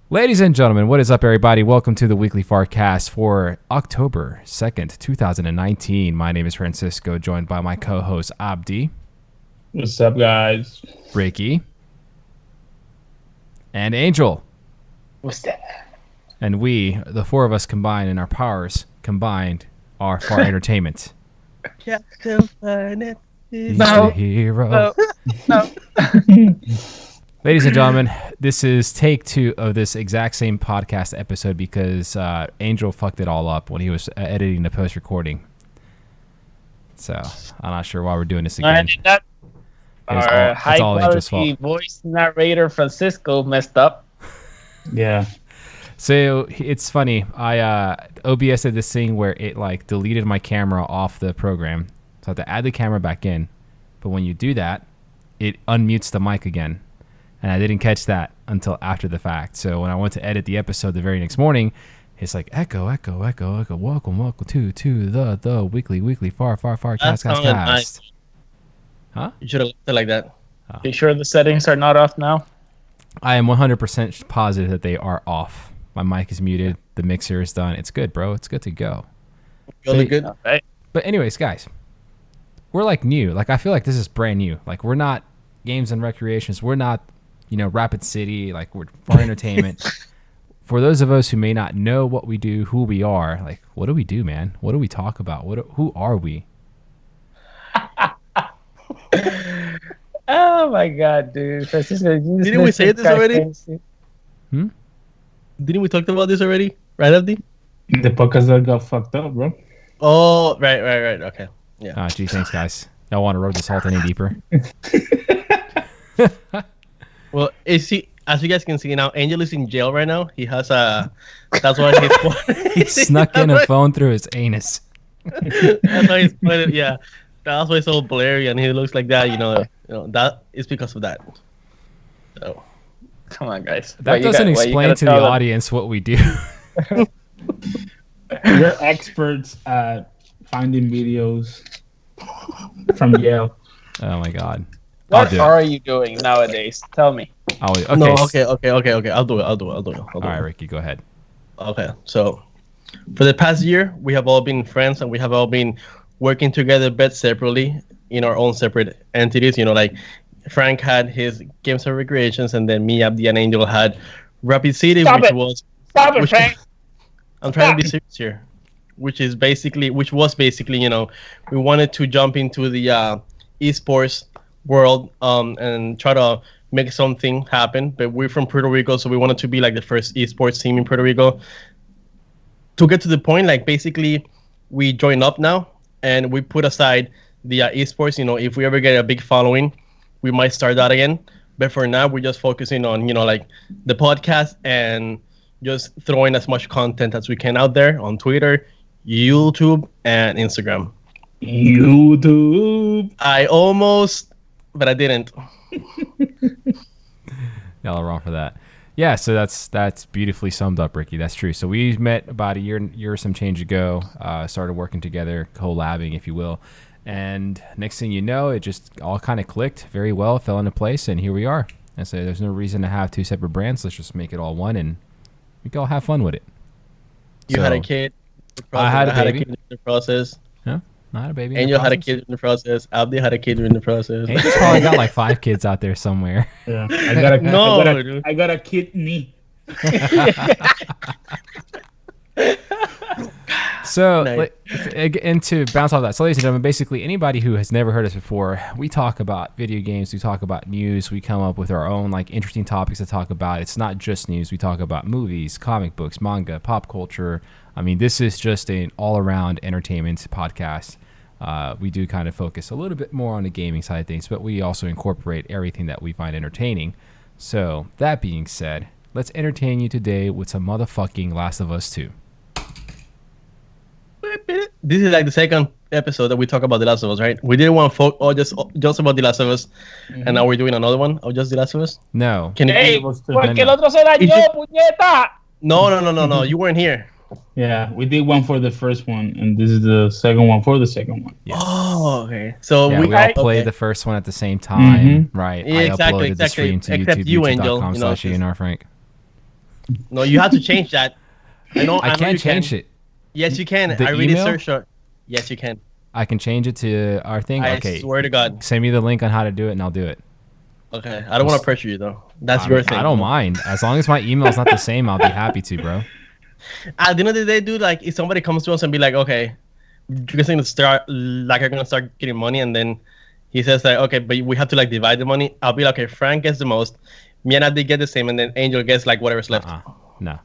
Ladies and gentlemen, what is up, everybody? Welcome to the weekly FARcast for October 2nd, 2019. My name is Francisco, joined by my co-host Abdi. What's up, guys? Ricky. And Angel. What's that? And we, the four of us combined, and our powers combined, are FAR Entertainment. Captain Planet. He's the hero. No. Ladies and gentlemen, this is take 2 of this exact same podcast episode because Angel fucked it all up when he was editing the post-recording. So, I'm not sure why we're doing this again. Our high-quality voice narrator, Francisco, messed up. Yeah. So, it's funny. OBS did this thing where it, deleted my camera off the program. So, I have to add the camera back in. But when you do that, it unmutes the mic again. And I didn't catch that until after the fact. So when I went to edit the episode the very next morning, it's like echo. Welcome to the weekly FARcast. Huh? You should have left it like that. Oh. You sure the settings are not off now? I am 100% positive that they are off. My mic is muted. The mixer is done. It's good, bro. It's good to go. Really good. Okay. But anyways, guys, we're new. I feel like this is brand new. We're not Games and Recreations. We're not Rapid City, we're FAR Entertainment. For those of us who may not know what we do, who we are, what do we do, man? What do we talk about? Who are we? Oh my God, dude! Francisco, Didn't we say this already? Didn't we talk about this already? Right, Abdi? The podcast that got fucked up, bro. Oh, right. Okay. Yeah. Gee, thanks, guys. Don't want to rub the salt any deeper. Well, as you guys can see now, Angel is in jail right now. He has that's why he snuck in a phone through his anus. That's why he's put it. Yeah, that's why it's so blurry and he looks like that. You know that is because of that. So, come on, guys. That doesn't explain to the audience what we do. We're experts at finding videos from jail. Oh my God. What are you doing nowadays? Tell me. Okay. No, okay. I'll do it. All right, Ricky, go ahead. Okay, so for the past year, we have all been friends and we have all been working together, but separately in our own separate entities. Frank had his Games and Recreations, and then me, Abdi, and Angel had Rapid City, Stop it, Frank. I'm trying to be serious here. Which was basically, we wanted to jump into the esports world and try to make something happen, but we're from Puerto Rico, so we wanted to be the first esports team in Puerto Rico. To get to the point, basically we joined up now and we put aside the esports. If we ever get a big following, we might start that again, but for now we're just focusing on the podcast and just throwing as much content as we can out there on Twitter, YouTube, and Instagram. YouTube. I almost, but I didn't. Y'all are wrong for that. Yeah, so that's beautifully summed up, Ricky. That's true. So we met about a year or some change ago, started working together, collabing, if you will. And next thing you know, it just all kind of clicked very well, fell into place, and here we are. And so there's no reason to have 2 separate brands. Let's just make it all one, and we can all have fun with it. You had a kid. I had a baby. Kid in the process. Yeah, I had a baby. Angel had a kid in the process. Abdi had a kid in the process. Angel's probably got 5 kids out there somewhere. Yeah, I got a kidney. So, Nice. and to bounce off that, so ladies and gentlemen, basically anybody who has never heard us before, we talk about video games, we talk about news, we come up with our own interesting topics to talk about. It's not just news. We talk about movies, comic books, manga, pop culture. I mean, this is just an all-around entertainment podcast. We do kind of focus a little bit more on the gaming side of things, but we also incorporate everything that we find entertaining. So, that being said, let's entertain you today with some motherfucking Last of Us 2. This is the second episode that we talk about The Last of Us, right? We did one just about The Last of Us, and now we're doing another one of just The Last of Us. No. Hey, porque el otro se dañó, puñeta. No. You weren't here. Yeah, we did one for the first one, and this is the second one for the second one. Yes. Oh, okay. So Yeah, we all played the first one at the same time, right? Yeah, I exactly, uploaded the stream to except YouTube, you, Angel, you know, youtube.com/ANRFrank. No, you have to change that. I know. I can't change it. Yes, you can. The I really email? searched it. Yes, you can. I can change it to our thing. I Okay. swear to God. Send me the link on how to do it, and I'll do it. Okay, I don't want to pressure you though. That's I your mean, thing. I don't mind. As long as my email is not the same, I'll be happy to, bro. At the end of the day, dude, like if somebody comes to us and be like, okay, you're gonna start getting money, and then he says like, okay, but we have to like divide the money. I'll be like, okay, Frank gets the most, me and Adi get the same, and then Angel gets like whatever's left. No.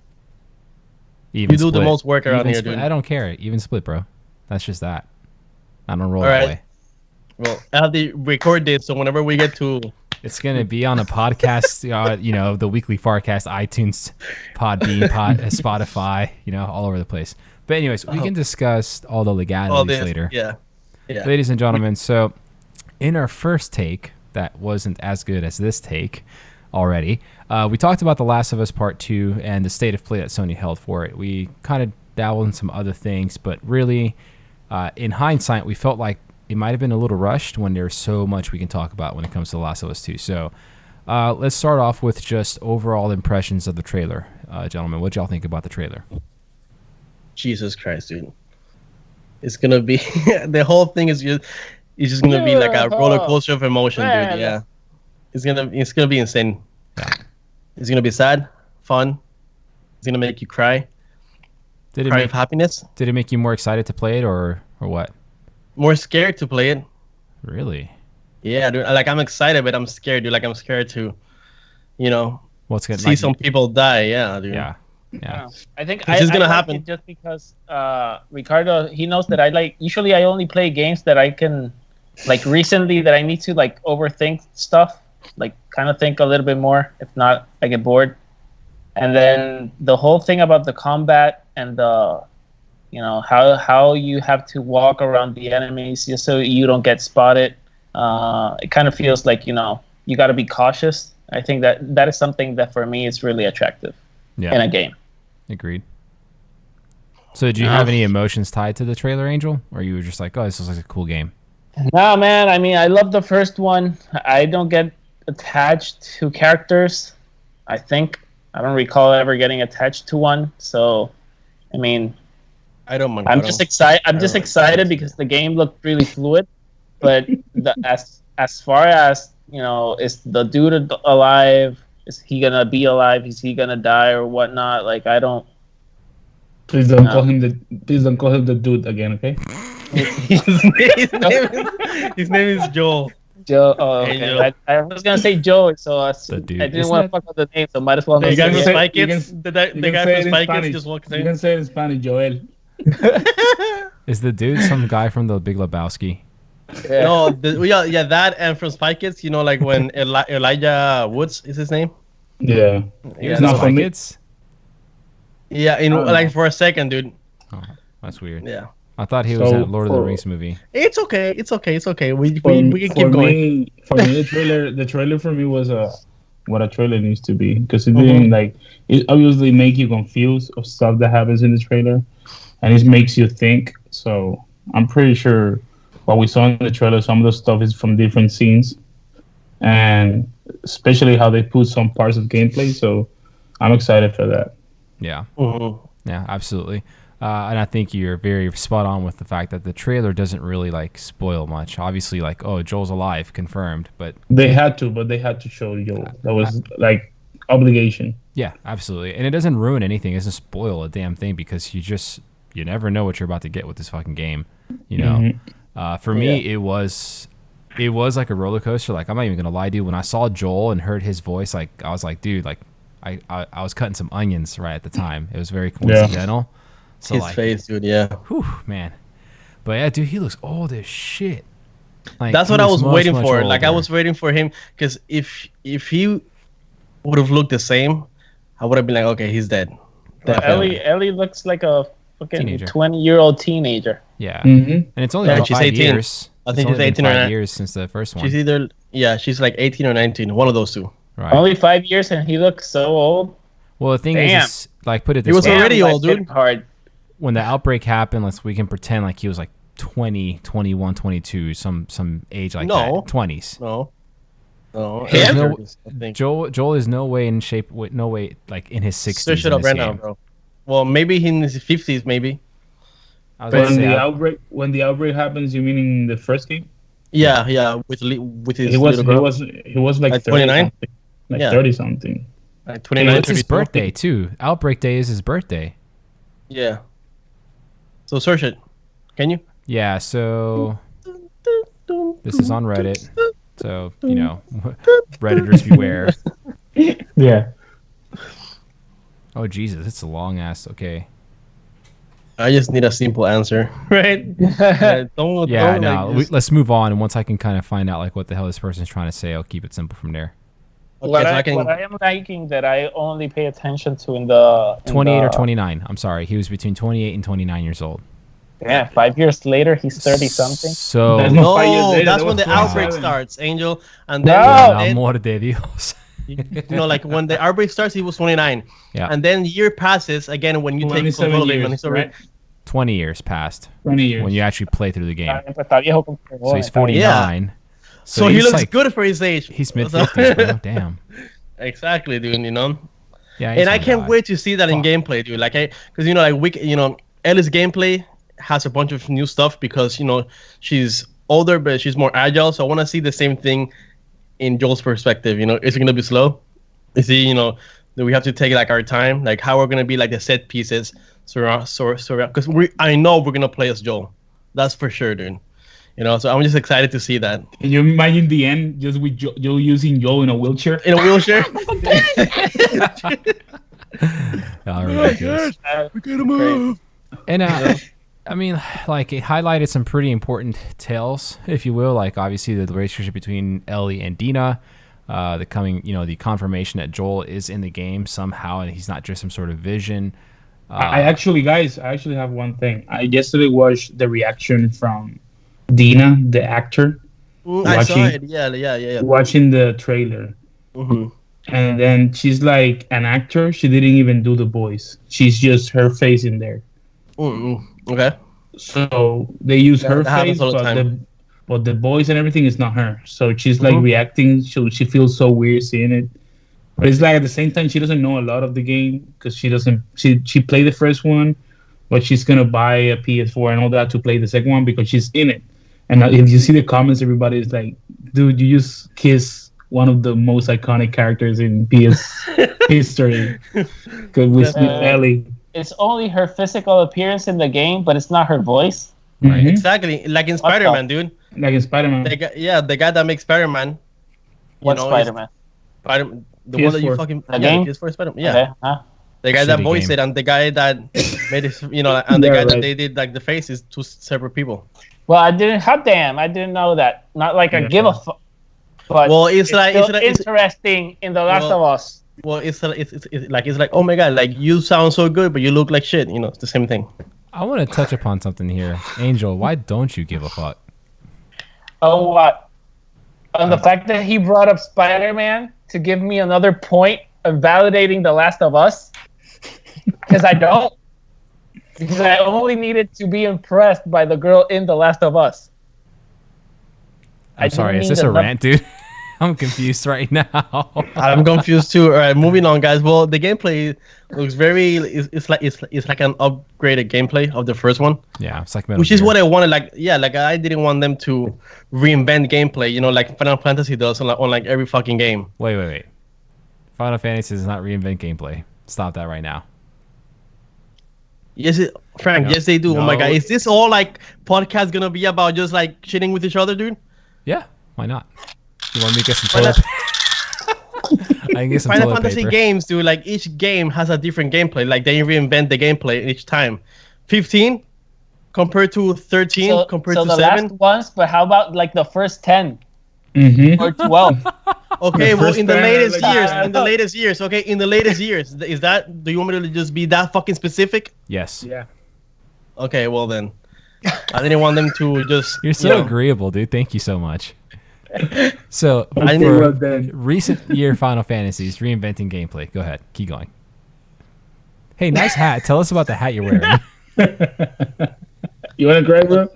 You do split. the most work around Even here, split. dude. I don't care. Even split, bro. That's just that. I don't roll All that right. way. Well, I have to record this, so whenever we get to It's gonna be on a podcast, the weekly FARcast, iTunes, Podbean, Spotify, all over the place. But anyways, we can discuss all the legalities later. Yeah. Ladies and gentlemen, so in our first take, that wasn't as good as this take already. We talked about The Last of Us Part 2 and the state of play that Sony held for it. We kind of dabbled in some other things, but really, in hindsight, we felt like it might have been a little rushed when there's so much we can talk about when it comes to The Last of Us 2. So let's start off with just overall impressions of the trailer. Gentlemen, what y'all think about the trailer? Jesus Christ, dude. It's going to be... the whole thing is just going to be like a roller coaster of emotion, dude. Yeah. It's gonna be insane. Yeah. It's going to be sad, fun. It's going to make you cry. Cry of happiness. Did it make you more excited to play it or what? More scared to play it. Really? Yeah, dude. Like I'm excited, but I'm scared, dude. Like I'm scared to, what's gonna see some people die. Yeah, dude. Yeah. I think it's gonna happen just because Ricardo, he knows that usually I only play games that I can, like recently that I need to like overthink stuff, like kind of think a little bit more. If not, I get bored. And then the whole thing about the combat and the how you have to walk around the enemies just so you don't get spotted. It kind of feels like you got to be cautious. I think that is something that for me is really attractive in a game. Agreed. So did you have any emotions tied to the trailer, Angel, or you were just like, oh, this looks like a cool game? No, man. I mean, I love the first one. I don't get attached to characters. I don't recall ever getting attached to one. So, I mean, I don't mind. I'm just excited. I'm just excited because the game looked really fluid. But as far as is the dude alive? Is he gonna be alive? Is he gonna die or whatnot? Like I don't. Please don't call him the dude again, okay? His name is Joel. Joe. Oh, okay. I was gonna say Joe, so I didn't want to fuck up the name, so might as well. The guy from Spy You Kids. The guy from Spy Kids just walked in. You can say it in Spanish, Joel. Is the dude some guy from The Big Lebowski? Yeah. No, that and from Spy Kids, like when Elijah Woods is his name. Yeah. He was in Spy Kids? Yeah, for a second, dude. Oh, that's weird. Yeah. I thought he was in a Lord of the Rings movie. It's okay. We can keep going. For me, the trailer for me was what a trailer needs to be, because it didn't it obviously make you confused of stuff that happens in the trailer, and it makes you think. So I'm pretty sure what we saw in the trailer, some of the stuff is from different scenes, and especially how they put some parts of gameplay. So I'm excited for that. Yeah. Yeah, absolutely. And I think you're very spot on with the fact that the trailer doesn't really spoil much. Obviously, Joel's alive, confirmed, but they had to show Joel. That was obligation. Yeah, absolutely. And it doesn't ruin anything. It doesn't spoil a damn thing, because you never know what you're about to get with this fucking game. For me, it was like a roller coaster. Like, I'm not even gonna lie, dude. When I saw Joel and heard his voice, I was like, dude, I was cutting some onions right at the time. It was very coincidental. So his face, dude, yeah. Whew, man. But yeah, dude, he looks old as shit. That's what I was waiting for. Older. I was waiting for him, because if he would have looked the same, I would have been like, okay, he's dead. Ellie looks like a fucking 20-year-old teenager. Yeah. And it's only been 5 years. I think she's 18 or 5 years since the first one. She's like 18 or 19, one of those two. Right. Only 5 years and he looks so old. Well, the thing is, put it this way. He was already old, dude. Hard. when the outbreak happened, we can pretend like he was like 20, 21, 22, some age like that. 20s. No. There's no, I think. Joel is no way in shape, no way like in his 60s. Search it up right now, bro. Well, maybe in his 50s, maybe. When the outbreak happens, you mean in the first game? Yeah, with his He was little girl. he was like 29, like Yeah. 30 something. Like 29. It's his 32. birthday too. Outbreak day is his birthday. Yeah. So search it. Can you? Yeah. So this is on Reddit. So Redditors beware. Yeah. Oh Jesus, it's a long ass. Okay. I just need a simple answer, right? Don't No. Let's move on, and once I can kind of find out like what the hell this person's trying to say, I'll keep it simple from there. Okay, what so I am liking that I only pay attention to in the 28 or 29. I'm sorry, he was between 28 and 29 years old. Yeah, 5 years later, he's 30 something. So That's not 5 years later, that's that when was the outbreak 27. starts, Angel, and then, No! amor de Dios. like when the outbreak starts, he was 29. Yeah. And then year passes again when you take 27 control of him, years, and he's already right? 20 years passed 20 years. when you actually play through the game. Está viejo como que So he's joven. 49. So he he's looks like, good for his age. He's mid 50s, bro. Damn. Exactly, dude. Yeah. And I can't wait to see that in gameplay, dude. Like, because Ellie's gameplay has a bunch of new stuff because she's older, but she's more agile. So I want to see the same thing in Joel's perspective. Is it gonna be slow? Is he, do we have to take like our time? Like, how we're gonna be like the set pieces? Because I know we're gonna play as Joel. That's for sure, dude. So I'm just excited to see that. Can you imagine the end just with Joe using Joe in a wheelchair? In a wheelchair. Oh, ridiculous. We gotta move. And I mean, like it highlighted some pretty important tales, if you will. Like obviously the relationship between Ellie and Dina, the confirmation that Joel is in the game somehow, and he's not just some sort of vision. I actually have one thing. I yesterday watched the reaction from Dina, the actor, I saw it. Yeah. watching the trailer. Mm-hmm. And then she's like an actor. She didn't even do the voice. She's just her face in there. Okay. So they use her that happens face, all the time. but the voice and everything is not her. So she's like reacting. So she feels so weird seeing it. But it's like at the same time she doesn't know a lot of the game because she doesn't. She played the first one, but she's gonna buy a PS4 and all that to play the second one because she's in it. And if you see the comments, everybody is like, "Dude, you just kiss one of the most iconic characters in PS history." Because with Ellie. It's only her physical appearance in the game, but it's not her voice. Right. Mhm. Exactly, like in Spider-Man, dude. Like in Spider-Man. The guy that makes Spider-Man. What Spider-Man? The one that you PS4. fucking The game? PS4 Spider-Man. Yeah. Okay, huh? The guy that Shitty voiced game. it and the guy that made it, and the Yeah, guy that right. they did like the face is two separate people. Well, I didn't know that. Not like I Yeah. give a fuck. But Well, it's like interesting in The Last of Us. well, it's like oh my god, like you sound so good, but you look like shit. It's the same thing. I want to touch upon something here. Angel, why don't you give a fuck? Oh, what? On the fact that he brought up Spider-Man to give me another point of validating The Last of Us? Because I don't. Because I only needed to be impressed by the girl in The Last of Us. I'm sorry, is this a rant, dude? I'm confused right now. I'm confused too. All right, moving on, guys. Well, the gameplay looks it's like an upgraded gameplay of the first one, Yeah, it's like Metal which is Gear. what I wanted. Like I didn't want them to reinvent gameplay, like Final Fantasy does on like every fucking game. Wait. Final Fantasy does not reinvent gameplay. Stop that right now. Yes, Frank. No. Yes, they do. Oh my No. god, is this all like podcast gonna be about just like shitting with each other, dude? Yeah, why not? You want me to get some toilet I can get some Final toilet Fantasy paper. games, dude, like each game has a different gameplay. Like they reinvent the gameplay each time. 15 compared to 13 compared to the 7. last ones, but how about like the first 10 Mm-hmm. or 12? Okay, The well, first in the 10, latest like, years, I in the know. latest years, okay, in the latest years, is that? Do you want me to just be that fucking specific? Yes. Yeah. Okay, well then, I didn't want them to just. You're so agreeable, dude. Thank you so much. So, I Okay, for well then. recent year Final Fantasies reinventing gameplay. Go ahead, keep going. Hey, nice hat. Tell us about the hat you're wearing. You want to cry, bro?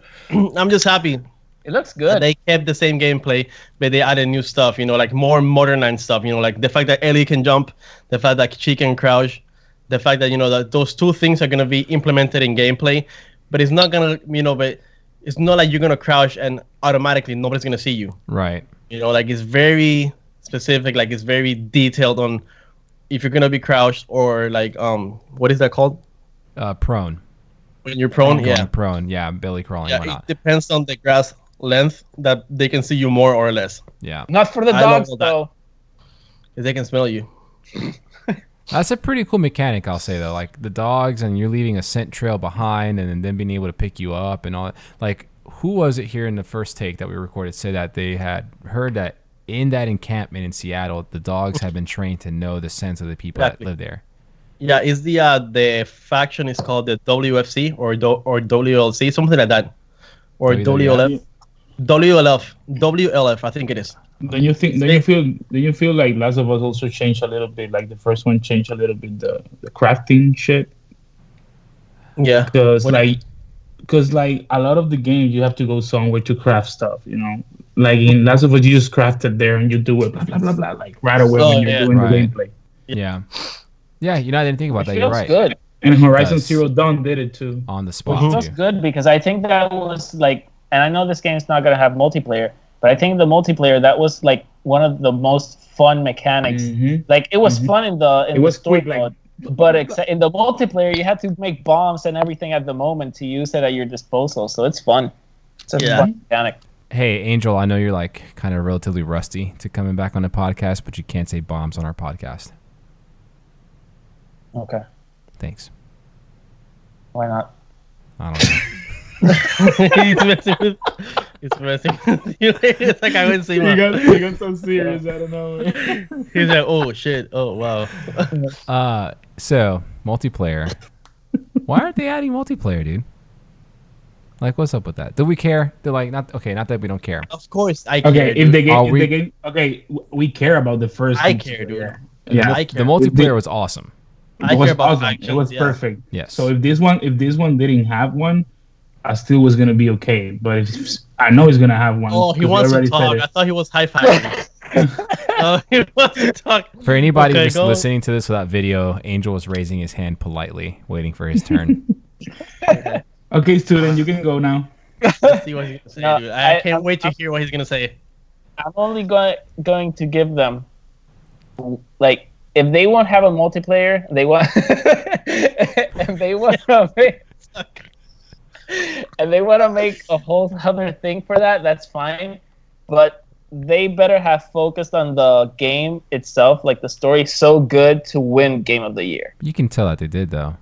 I'm just happy It looks that good. they kept the same gameplay, but they added new stuff. Like more modernized stuff. Like the fact that Ellie can jump, the fact that she can crouch, the fact that that those two things are gonna be implemented in gameplay, but it's not gonna but it's not like you're gonna crouch and automatically nobody's gonna see you. Right. Like it's very specific, like it's very detailed on if you're gonna be crouched or like what is that called? Prone. When you're prone, Going yeah. prone. Yeah, belly crawling, Yeah, whatnot. it depends on the grass length that they can see you more or less. Yeah. Not for the I love dogs all that. though. If they can smell you. That's a pretty cool mechanic, I'll say though. Like the dogs, and you're leaving a scent trail behind, and then them being able to pick you up and all that. Like, who was it here in the first take that we recorded said that they had heard that in that encampment in Seattle, the dogs have been trained to know the scents of the people Exactly. that live there. Yeah, is the faction is called the WFC or WLC, something like that, or WWF? WLF, I think it is. Don't you think? Do you feel like Last of Us also changed a little bit? Like the first one changed a little bit the crafting shit. Yeah, Because like a lot of the games you have to go somewhere to craft stuff. Like in Last of Us, you just craft it there and you do it blah blah blah blah like right away Oh, when you're yeah. doing Right. the gameplay. Yeah. Yeah, I didn't think about It that. You're feels right. good. And Horizon does. Zero Dawn did it too. On the spot, Mhm. It feels too. good because I think that was like, and I know this game's not gonna have multiplayer, but I think the multiplayer that was like one of the most fun mechanics. Mhm. Like it was Mhm. fun in the It was story quick, like- mode, but in the multiplayer you had to make bombs and everything at the moment to use it at your disposal. So it's fun. It's a Yeah. fun mechanic. Hey, Angel, I know you're like kind of relatively rusty to coming back on the podcast, but you can't say bombs on our podcast. Okay, Thanks. why not? I don't know. he's messing with you. It's like I wouldn't say You much. got so serious. I don't know. He's like, oh shit, oh wow. So multiplayer. Why aren't they adding multiplayer, dude? Like, what's up with that? Do we care? They're like, not that we don't care. Of course, I Okay, care. if dude. the game, Are if we- the game, okay, we care about the first. I one, care, so, dude. Yeah, The yeah. mul- I the care. multiplayer was awesome. I it was care about awesome. factions, It was yeah. perfect. Yes. So if this one didn't have one, I still was gonna be okay. But if I know he's gonna have one. Oh, he 'cause we wants to already said talk. it. I thought he was high fiving. Oh, he wants to talk. For anybody Okay, just go. listening to this without video, Angel was raising his hand politely, waiting for his turn. Okay, student, you can go now. Let's see what he's gonna say, No, dude. I can't I'm- wait to hear what he's gonna say. I'm only going to give them like if they won't have a multiplayer, they want and they want to make and they want to make a whole other thing for that. That's fine, but they better have focused on the game itself. Like the story's so good to win Game of the Year. You can tell that they did though.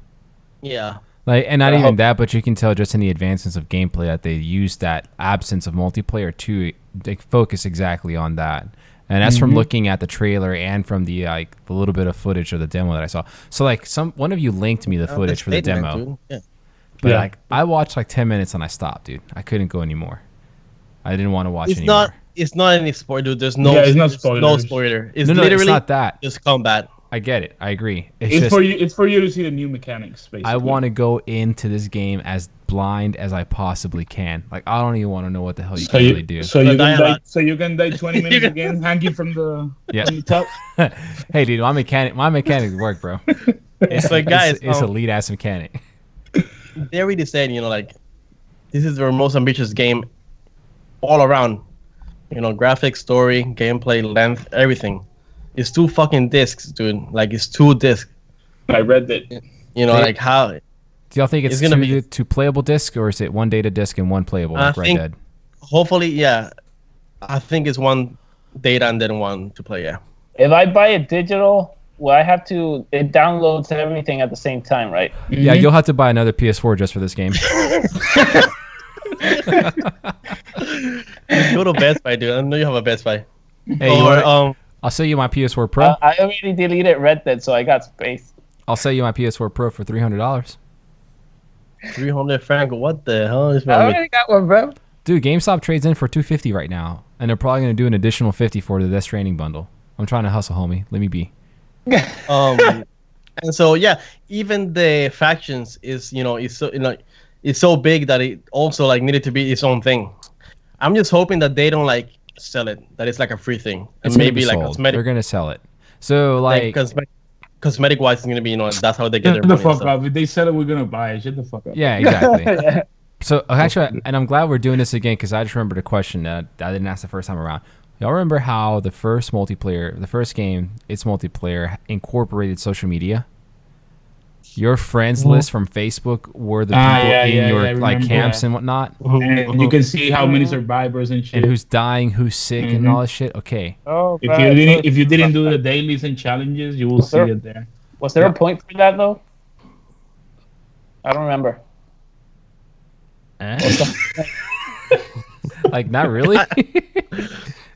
Yeah. Like, and not I even hope- that, but you can tell just in the advancements of gameplay that they used that absence of multiplayer to focus exactly on that. And that's from looking at the trailer and from the the little bit of footage of the demo that I saw. So like one of you linked me the footage for the demo, Dude. Yeah. but Yeah. like I watched like 10 minutes and I stopped, dude. I couldn't go anymore. I didn't want to watch It's anymore. not. It's not any spoiler, dude. There's no. Yeah, it's no there's No spoilers. spoiler. It's No, it's literally not that. just combat. I get it. I agree. It's It's just for you. It's for you to see the new mechanics. Basically. I want to go into this game as blind as I possibly can. Like I don't even want to know what the hell you So can you, really do. so you The can die. dialogue. So you can die 20 minutes again, hanging from the Yeah. from the top. Hey, dude, my mechanics work, bro. It's like, guys, it's a lead ass mechanic. They already said, like, this is their most ambitious game, all around. Graphics, story, gameplay, length, everything. It's 2 fucking discs, dude. Like it's 2 discs. I read that. Like how. Do y'all think it's It's gonna two playable disc, or is it one data disc and one playable I like Red think- Dead? Hopefully, yeah. I think it's 1 data and then 1 to play. Yeah. If I buy it digital, well, I have to. It downloads everything at the same time, right? Yeah, you'll have to buy another PS4 just for this game. Go to Best Buy, dude. I know you have a Best Buy. Hey, you Or want, I'll sell you my PS4 Pro. I already deleted Red Dead, so I got space. I'll sell you my PS4 Pro for $300. 300 franc. What the hell is I wrong with? already got one, bro. Dude, GameStop trades in for $250 right now, and they're probably gonna do an additional $50 for the Death Stranding bundle. I'm trying to hustle, homie. Let me be. And And so yeah, even the factions is is so it's so big that it also like needed to be its own thing. I'm just hoping that they don't like sell it, that it's like a free thing, and It's gonna maybe be like sold. cosmetic, They're gonna sell it. So like like, cosmetic wise, it's gonna be that's how they get Shut their the money. And fuck stuff. up. If they sell it, we're gonna buy it. Shut the fuck up. yeah, exactly. So actually, and I'm glad we're doing this again because I just remembered a question that I didn't ask the first time around. Y'all remember how the first multiplayer, the first game, its multiplayer incorporated social media? Your friends list from Facebook were the people in your like camps and whatnot, And you can see how many survivors and shit. and who's dying, who's sick, and all this shit. Okay, Oh, If you didn't do the dailies and challenges, you will see there- it there. was there Yeah. a point for that though? I don't remember. like not really.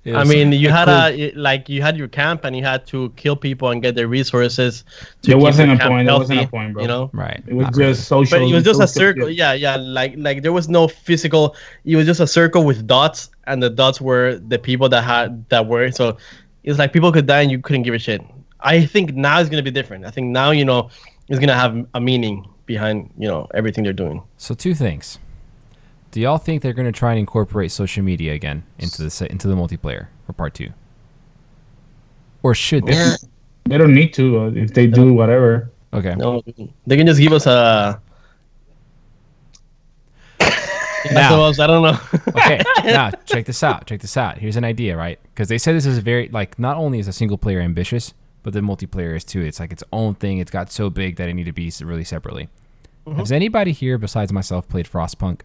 It I was mean, you a had cool- you had your camp, and you had to kill people and get their resources. To There keep wasn't your a camp point. There wasn't a healthy, point, bro. You know, right. It was not just really. social. but it was just a social circle. shit. Yeah, like there was no physical. It was just a circle with dots, and the dots were the people that were. So it's like people could die, and you couldn't give a shit. I think now it's gonna be different. I think now it's gonna have a meaning behind everything they're doing. So two things. Do y'all think they're going to try and incorporate social media again into the multiplayer for part 2? Or should they? They don't need to if they do whatever. Okay. No, they can just give us a. Now, I don't know. okay. Now, check this out. Here's an idea, right? Because they said this is very, like, not only is a single player ambitious, but the multiplayer is too. It's like its own thing. It's got so big that it need to be really separately. Has anybody here besides myself played Frostpunk?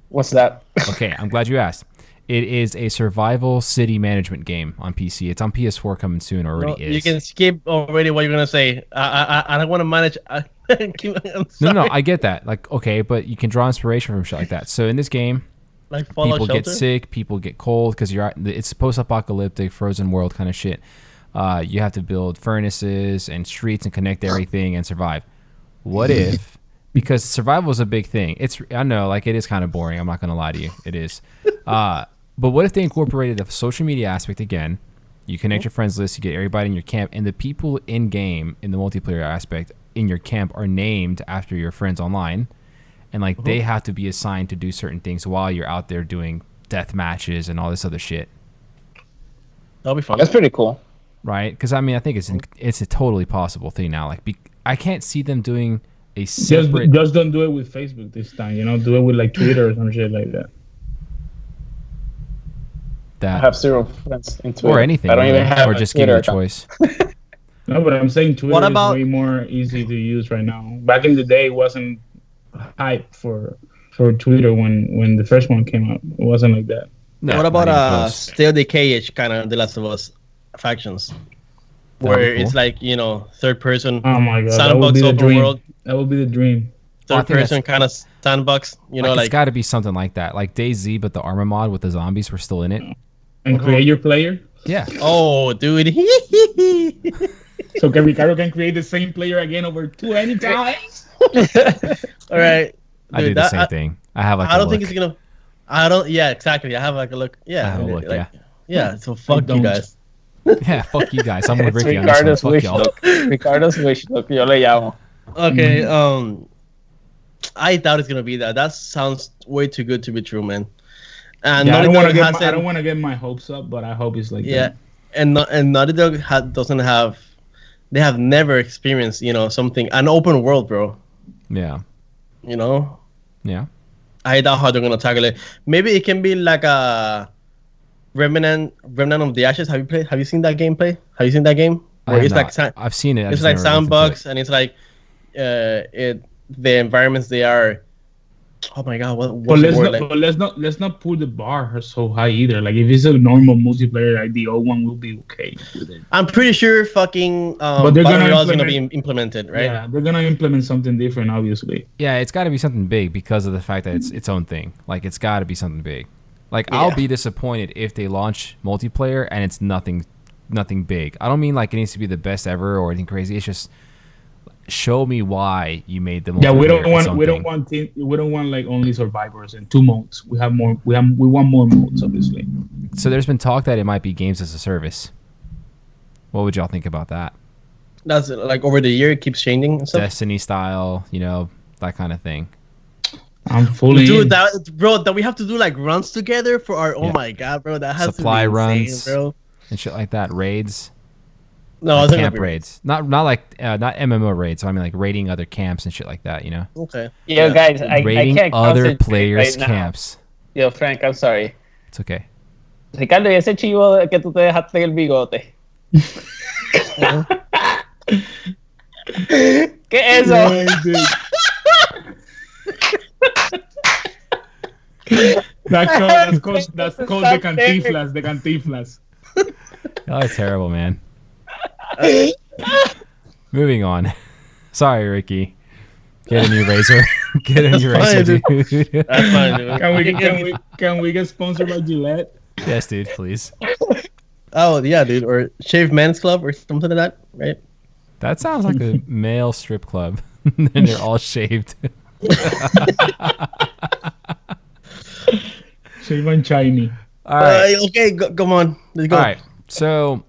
What's that? Okay, I'm glad you asked. It is a survival city management game on PC. It's on PS4 coming soon. Already is. You can skip already what you're gonna say. I don't want to manage. No, I get that. Like, okay, but you can draw inspiration from shit like that. So in this game, Like Fallout people Shelter? get sick, people get cold because it's post-apocalyptic, frozen world kind of shit. You have to build furnaces and streets and connect everything and survive. What if? Because survival is a big thing. I know, like it is kind of boring. I'm not gonna lie to you, it is. But what if they incorporated the social media aspect again? You connect your friends list, you get everybody in your camp, and the people in game in the multiplayer aspect in your camp are named after your friends online, and like they have to be assigned to do certain things while you're out there doing death matches and all this other shit. That'll be fun. That's pretty cool. Right? Because I mean, I think it's a totally possible thing now. Like, I can't see them doing a separate. Just don't do it with Facebook this time. Do it with like Twitter or some shit like that. I have 0 friends in Twitter. Or anything, I don't even really, have or a just give you Twitter a account. choice. No, but I'm saying Twitter What about- is way more easy to use right now. Back in the day, it wasn't hype for Twitter when the first one came out. It wasn't like that. No, What about not even close. State of Decay-ish kind of The Last of Us factions, That'd where be it's cool. like third person Oh my god, that would sandbox be the open dream. world, That would be the dream. Well, I third think person kind of sandbox. Like, Like it's got to be something like that, like DayZ, but the armor mod with the zombies were still in it. And create your player. Yeah, oh, dude. So Ricardo can create the same player again over 20 times. All right. I do Dude, the same thing. I have like. I a don't think look. it's gonna. I don't. Yeah, exactly. I have like a look. Yeah. I have a look, like, yeah. So fuck you don't. guys. Yeah, fuck you guys. I'm with It's Ricky on this one. Ricardo's Fuck wish y'all. look. Ricardo's wish look. Yo le llamo. Okay. I doubt it's gonna be that. That sounds way too good to be true, man. And Yeah, I don't Naughty want Dog to hasn't. get my hopes up, but I hope it's like Yeah, that. and Naughty Dog doesn't have. They have never experienced, an open world, bro. Yeah, You know. yeah. I doubt how they're gonna tackle it. Maybe it can be like a Remnant of the Ashes. Have you seen that gameplay? Have you seen that game? I Where have it's not. like I've seen it. I it's just like never looked into sandbox, it. and it's like the environments they are. Oh my god! But What's the word? let's not put the bar so high either. Like if it's a normal multiplayer, like the old one will be okay with it. I'm pretty sure fucking But they're Battle gonna Royale is gonna be implement- implemented, right? Yeah, they're gonna implement something different, obviously. Yeah, it's got to be something big because of the fact that it's its own thing. Like, it's got to be something big. Like, I'll Yeah. be disappointed if they launch multiplayer and it's nothing big. I don't mean like it needs to be the best ever or anything crazy. It's just show me why you made the multiplayer. Yeah, we don't its want own we thing. don't want like only survivors and 2 modes. We want more modes, obviously. So there's been talk that it might be games as a service. What would y'all think about that? That's like over the year it keeps changing and stuff. Destiny style, that kind of thing. I'm fully Dude, in. that we have to do like runs together for our. Oh Yeah. my god, bro, that has Supply to be insane, runs. bro. And shit like that. Raids. No, Like it's not camp gonna be raids. Not MMO raids. So I mean like raiding other camps and shit like that, Okay. Yo, guys, I raiding can't other concentrate players' right now. camps. Yo, Frank, I'm sorry. It's okay. Ricardo, ¿y ese chivo que tú te dejaste en el bigote? ¿Qué es eso? That's called the cantinflas. The cantinflas. Oh, that's terrible, man. Moving on. Sorry, Ricky. Get a new razor. Get a new That's razor, fine, dude. That's fine, dude. Can we get sponsored by Gillette? Yes, dude, please. Oh yeah, dude, or Shave Men's Club or something like that, right? That sounds like a male strip club. And they're all shaved. Shave and shiny. All right. Okay, come on, let's go. All right. So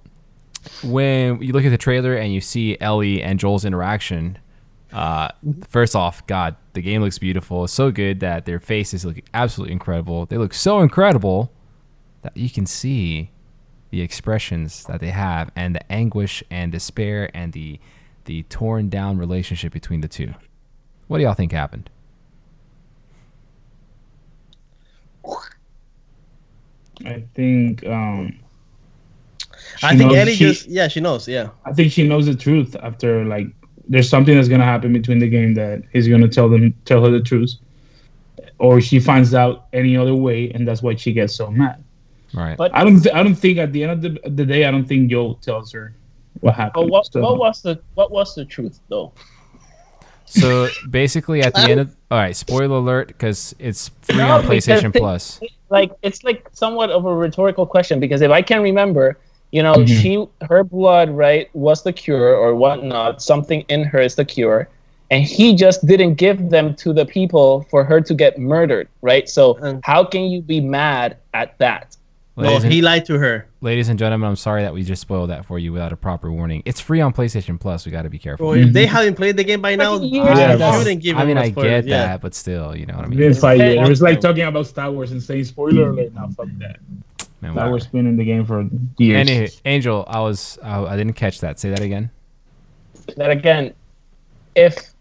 when you look at the trailer and you see Ellie and Joel's interaction, first off, God, the game looks beautiful. It's so good that their faces look absolutely incredible. They look so incredible that you can see the expressions that they have and the anguish and despair and the torn down relationship between the two. What do y'all think happened? I think. I think Ellie she knows, yeah. I think she knows the truth after there's something that's gonna happen between the game that he's gonna tell her the truth, or she finds out any other way, and that's why she gets so mad. Right. But I don't think at the end of the day, I don't think Joel tells her what happened. what was the truth though? So basically, at the end of spoiler alert, because it's free on because PlayStation Plus. It's like somewhat of a rhetorical question, because if I can remember, Mm-hmm. her blood, right, was the cure or whatnot. Something in her is the cure, and he just didn't give them to the people for her to get murdered, right? So how can you be mad at that? No, he lied to her. Ladies and gentlemen, I'm sorry that we just spoiled that for you without a proper warning. It's free on PlayStation Plus. We got to be careful. Well, if they haven't played the game by now, Yeah, shouldn't give them I spoilers, get yeah. that, but still, you know what I mean? Didn't fight yet. It was like talking about Star Wars and saying spoiler alert. Now fuck that. Man, Star Wars been in the game for years. Anyway, Angel, I didn't catch that. Say that again. That again, if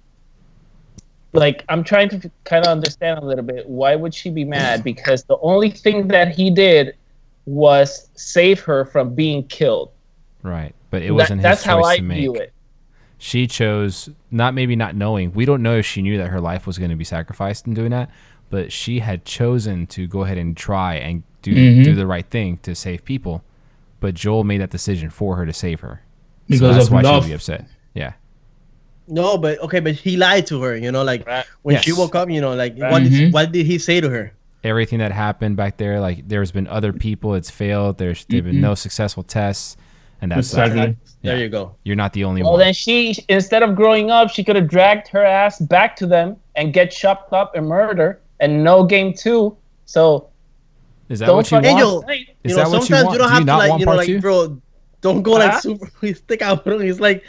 I'm trying to kind of understand a little bit, why would she be mad? Because the only thing that he did was save her from being killed. Right, but it wasn't That's his how choice I to make. view it. She chose not knowing. We don't know if she knew that her life was going to be sacrificed in doing that, but she had chosen to go ahead and try and do the right thing to save people. But Joel made that decision for her to save her. Because so that's of why love. she'd be upset. Yeah. No, but he lied to her, when she Yes. woke up, what did he say to her? Everything that happened back there, there's been other people, it's failed. There've been no successful tests, and that's Exactly. Yeah. There you go. You're not the only Well, one. then she, instead of growing up, she could have dragged her ass back to them and get chopped up and murdered, and no game 2. So Is that what you want? Angel, Is that what you sometimes want? you don't Do have you to not want part 2? bro, don't go super stick out. He's like,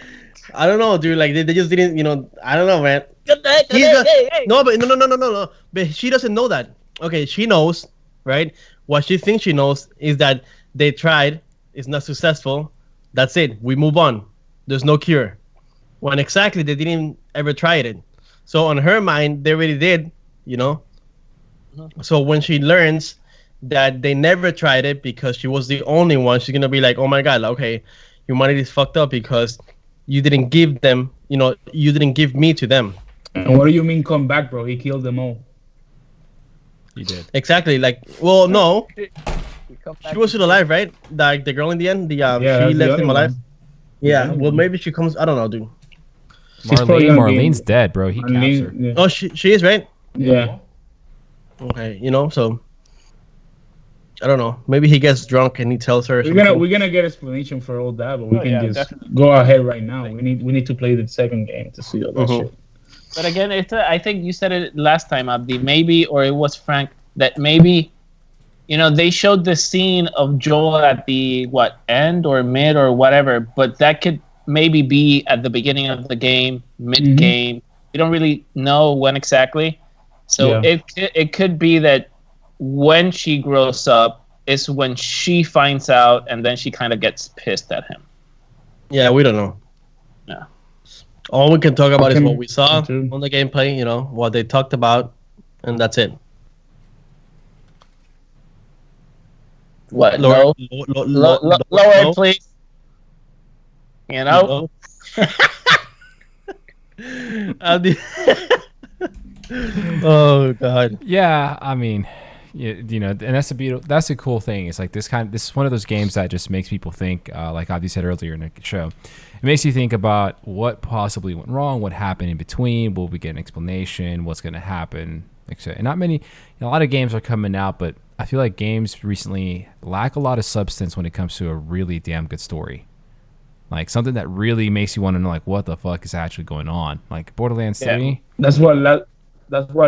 I don't know, dude. Like they just didn't, I don't know, man. No, but no. But she doesn't know that. Okay, she knows, right? What she thinks she knows is that they tried, it's not successful. That's it. We move on. There's no cure. When exactly they didn't ever try it. So on her mind, they already did, So when she learns that they never tried it because she was the only one, she's gonna be like, oh my god, okay, humanity is fucked up because you didn't give them, you didn't give me to them. And what do you mean come back, bro? He killed them all. You did. Exactly. Well, no, she was still alive, right? Like the girl in the end, she left him alive. Yeah. Well, maybe she comes. I don't know, dude. Marlene's dead, bro. He caps her. Yeah. Oh, she is, right? Yeah. Okay, so I don't know. Maybe he gets drunk and he tells her. We're gonna get explanation for all that, but we can just definitely go ahead right now. We need to play the second game to see all that shit. But again, I think you said it last time, Abdi. Maybe, or it was Frank, that maybe, they showed the scene of Joel at the end or mid or whatever, but that could maybe be at the beginning of the game, mid game. You don't really know when exactly. So it could be that when she grows up is when she finds out, and then she kind of gets pissed at him. Yeah, we don't know. Yeah. All we can talk about is what we saw on the gameplay, you know, what they talked about, and that's it. What? Lower, lower, please. You know? Oh God. Yeah, I mean, you know, and that's a cool thing. It's like this is one of those games that just makes people think, like Abdi said earlier in the show. It makes you think about what possibly went wrong, what happened in between. Will we get an explanation? What's going to happen? Etc. And not many, a lot of games are coming out, but I feel like games recently lack a lot of substance when it comes to a really damn good story. Like something that really makes you want to know, like, what the fuck is actually going on? Like Borderlands 3. That's what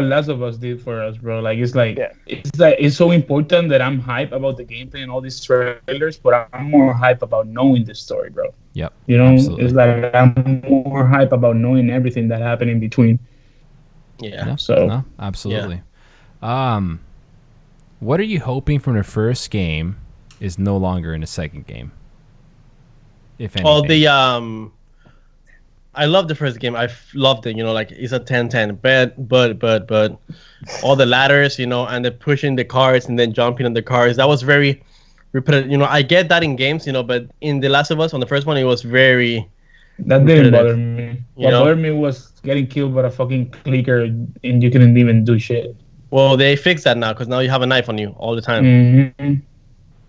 Last of Us did for us, bro. Like it's so important that I'm hype about the gameplay and all these trailers, but I'm more hype about knowing the story, bro. Yep. You know, absolutely. it's like I'm more hype about knowing everything that happened in between. Yeah. No, so no, absolutely. Yeah. What are you hoping from the first game is no longer in the second game? If anything. Well, I love the first game. I loved it. You know, like it's a 10-10. But all the ladders, you know, and the pushing the cars and then jumping on the cars. That was very repetitive. You know, I get that in games, you know, but in The Last of Us, on the first one, it was very. That didn't bother me. What know? bothered me was getting killed by a fucking clicker and you couldn't even do shit. Well, they fixed that now because now you have a knife on you all the time. Mm-hmm.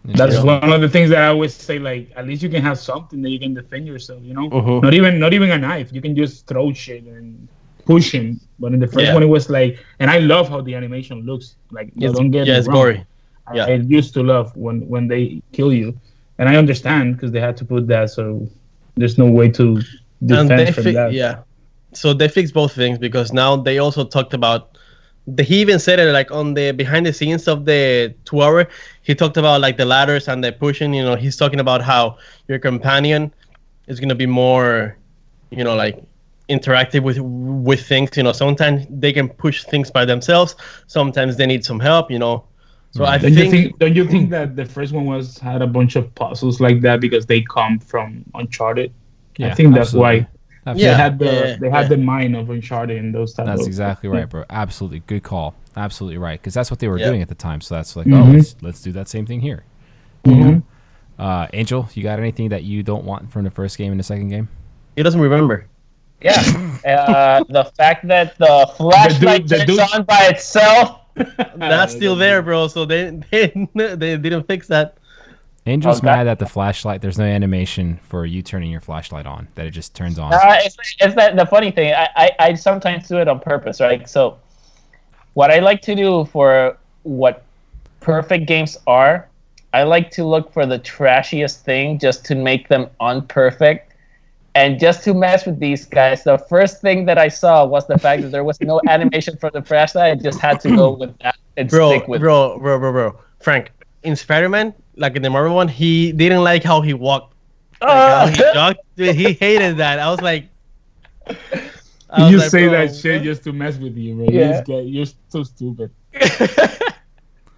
That's one of the things that I always say. Like, at least you can have something that you can defend yourself. You know, not even a knife. You can just throw shit and push him. But in the first one, it was like, and I love how the animation looks. Like, don't get me it's wrong. gory. I used to love when they kill you, and I understand because they had to put that, so there's no way to defend from that. Yeah, so they fixed both things because now they also talked about. He even said it like on the behind the scenes of the 2 hour. He talked about like the ladders and the pushing. You know, he's talking about how your companion is gonna be more, you know, like interactive with things. You know, sometimes they can push things by themselves. Sometimes they need some help. You know, so I think. Don't you think that the first one had a bunch of puzzles like that because they come from Uncharted? Yeah, I think that's why. Absolutely. They had the mind of Uncharted and those types. That's exactly right, bro. Absolutely, good call. Absolutely right, because that's what they were doing at the time. So that's like, let's do that same thing here. Angel, you got anything that you don't want from the first game and the second game? He doesn't remember. Yeah, the fact that the flashlight turns on by itself. That's still there, bro. So they didn't fix that. Angel's mad at the flashlight. There's no animation for you turning your flashlight on. That it just turns on. It's that the funny thing. I sometimes do it on purpose, right? So, what I like to do for what perfect games are, I like to look for the trashiest thing just to make them unperfect, and just to mess with these guys. The first thing that I saw was the fact that there was no animation for the flashlight. I just had to go with that and stick with it. Bro. Frank, in Spider-Man, like in the Marvel one, he didn't like how he walked. How he jogged. Dude, he hated that. I was like, you say that shit just to mess with you, bro. Yeah. You're so stupid.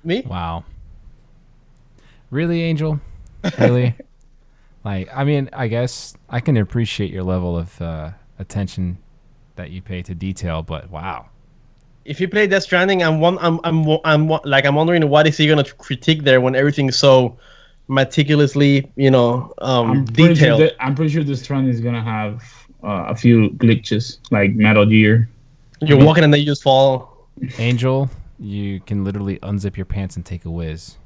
Me? Wow. Really, Angel? Really? Like, I mean, I guess I can appreciate your level of attention that you pay to detail, but wow. If you play Death Stranding, I'm wondering what is he gonna critique there when everything's so meticulously, you know, detailed. I'm pretty sure Death Stranding is gonna have a few glitches like Metal Gear. You're walking and then you just fall. Angel, you can literally unzip your pants and take a whiz.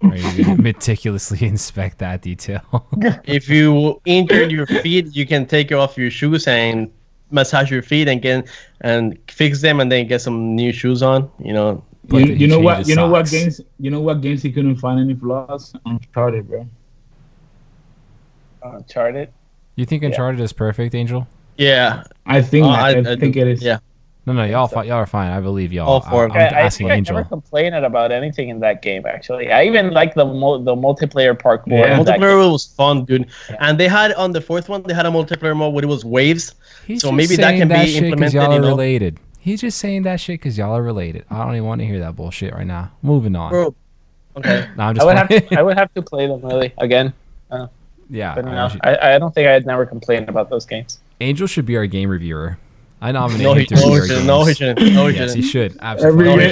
Or you're gonna meticulously inspect that detail. If you injured your feet, you can take off your shoes and massage your feet and fix them and then get some new shoes on. You know. You know what games he couldn't find any flaws? Uncharted, bro. Uncharted. You think Uncharted is perfect, Angel? Yeah, I think I think it is. Yeah, No, y'all are fine. I believe y'all. All four of I'm I asking think I Angel. never complained about anything in that game. Actually, I even like the multiplayer parkour. Yeah. in that game. Multiplayer was fun, dude. Yeah. And they had on the fourth one, they had a multiplayer mode where it was waves. He's So just maybe that saying can be shit 'cause implemented. y'all You are know, related. He's just saying that shit because y'all are related. I don't even want to hear that bullshit right now. Moving on. bro. Okay. No, I'm I just would have playing. to. I would have to play them really again. Yeah, But I no, want you- I don't think I'd never complain about those games. Angel should be our game reviewer. I nominate No, him he to review our shouldn't. No, he games. shouldn't. No, he Yes, he shouldn't. should. Absolutely.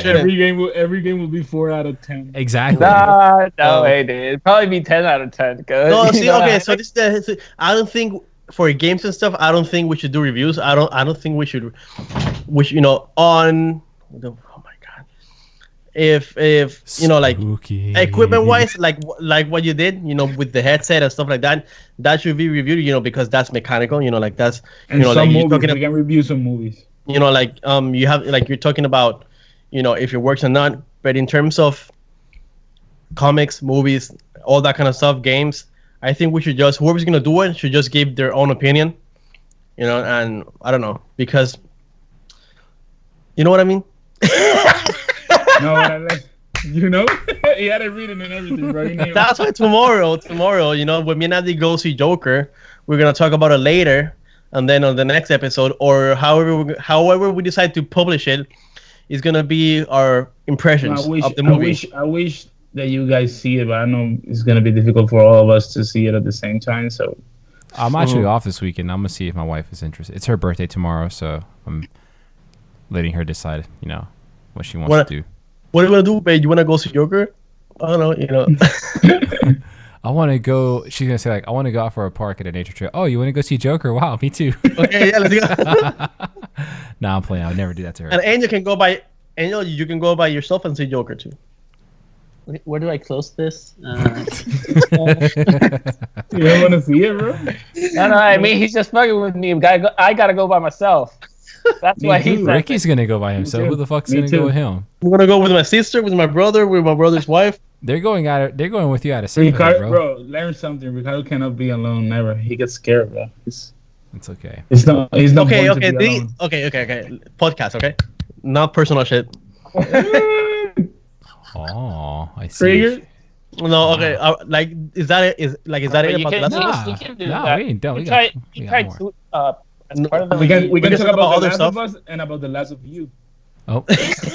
Every game will be 4 out of 10. Exactly. Nah, no Oh. way, dude. It'd probably be 10 out of 10. No, see, okay, so this is the. I don't think for games and stuff. I don't think we should do reviews. I don't think we should. Which on. Oh my god. If like Spooky. equipment wise, like what you did, with the headset and stuff like that, that should be reviewed. Because that's mechanical. Like that's And some like you're movies, talking we can review some movies. like you have like you're talking about if it works or not, but in terms of comics, movies, all that kind of stuff, games, I think we should just whoever's gonna do it should just give their own opinion, and I don't know, because you know what I mean. No, what I like, he had it written and everything, bro. That's why tomorrow, when me and Andy go see Joker, we're gonna talk about it later, and then on the next episode, or however we decide to publish it, is gonna be our impressions of the movie. I wish that you guys see it, but I know it's gonna be difficult for all of us to see it at the same time. So I'm actually off this weekend. I'm gonna see if my wife is interested. It's her birthday tomorrow, so I'm letting her decide. What she wants to do. What are you gonna do, babe? You wanna go see Joker? I don't know. I want to go. She's gonna say like, I want to go out for a park at a nature trail. Oh, you want to go see Joker? Wow, me too. Okay, yeah, let's go. Nah, I'm playing. I would never do that to her. And Angel can go by. Angel, you can go by yourself and see Joker too. Where do I close this? you don't want to see it, bro? No, I mean, he's just fucking with me. I gotta go by myself. That's Me why too. he's Ricky's gonna go by himself. too. Who the fuck's Me gonna too. go with him? I'm gonna go with my sister, with my brother, with my brother's wife. They're going with you out of sympathy, Ricardo, bro. learn something. Ricardo cannot be alone. Never. He gets scared, bro. It's okay. He's not. He's not. Okay, born to okay, be alone. okay. Podcast, okay. Not personal shit. Oh, I see. Triggered? No, okay. Like, is that it? Is that But it you about the can, last you one? can, you can do No, that. we ain't done. We You got- tried, we you got tried more. to, as part of the We can review- talk about other the Last stuff. of Us and about the Last of You. Oh,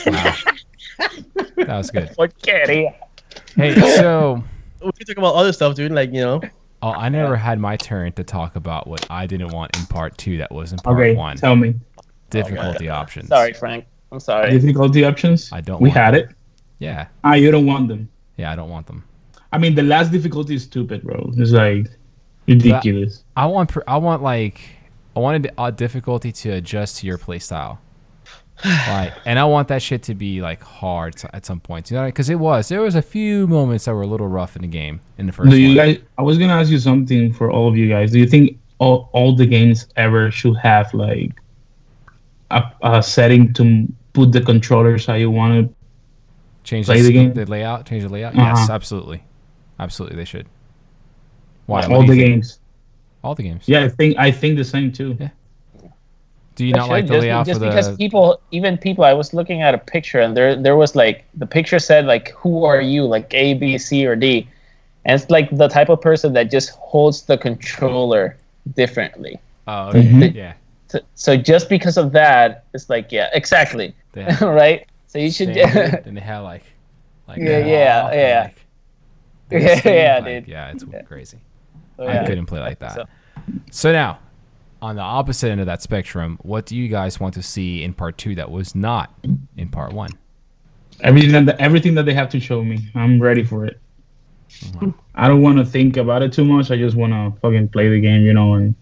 wow. That was good. Porquería. Hey, so We can talk about other stuff, dude. Like, I never had my turn to talk about what I didn't want in part 2 that was in part Okay, 1. tell me. Difficulty options. Sorry, Frank. I'm sorry. Difficulty options? I don't We want had them. it. Yeah. You don't want them. Yeah, I don't want them. I mean, the last difficulty is stupid, bro. It's like ridiculous. I wanted a difficulty to adjust to your play style. Like, and I want that shit to be like hard at some points, because there was a few moments that were a little rough in the game in the first Do you one. guys? I was gonna ask you something for all of you guys. Do you think all the games ever should have like a setting to put the controllers how you want to? Change Play the game? the layout. Change the layout. Uh-huh. Yes, absolutely, absolutely. They should. Why? What All do the you think? games. All the games. Yeah, I think the same too. Yeah. Do you not like the layout for the? Because people, I was looking at a picture and there was like the picture said like who are you, like A, B, C, or D, and it's like the type of person that just holds the controller differently. Oh, okay. Mhm. Yeah. So just because of that, it's like exactly, They have right? So you should. standard, and they have like Yeah, yeah. this thing, Yeah, like, dude. yeah, it's crazy. So, I couldn't play like that. So now, on the opposite end of that spectrum, what do you guys want to see in part 2 that was not in part 1? Everything that they have to show me, I'm ready for it. I don't want to think about it too much. I just want to fucking play the game, and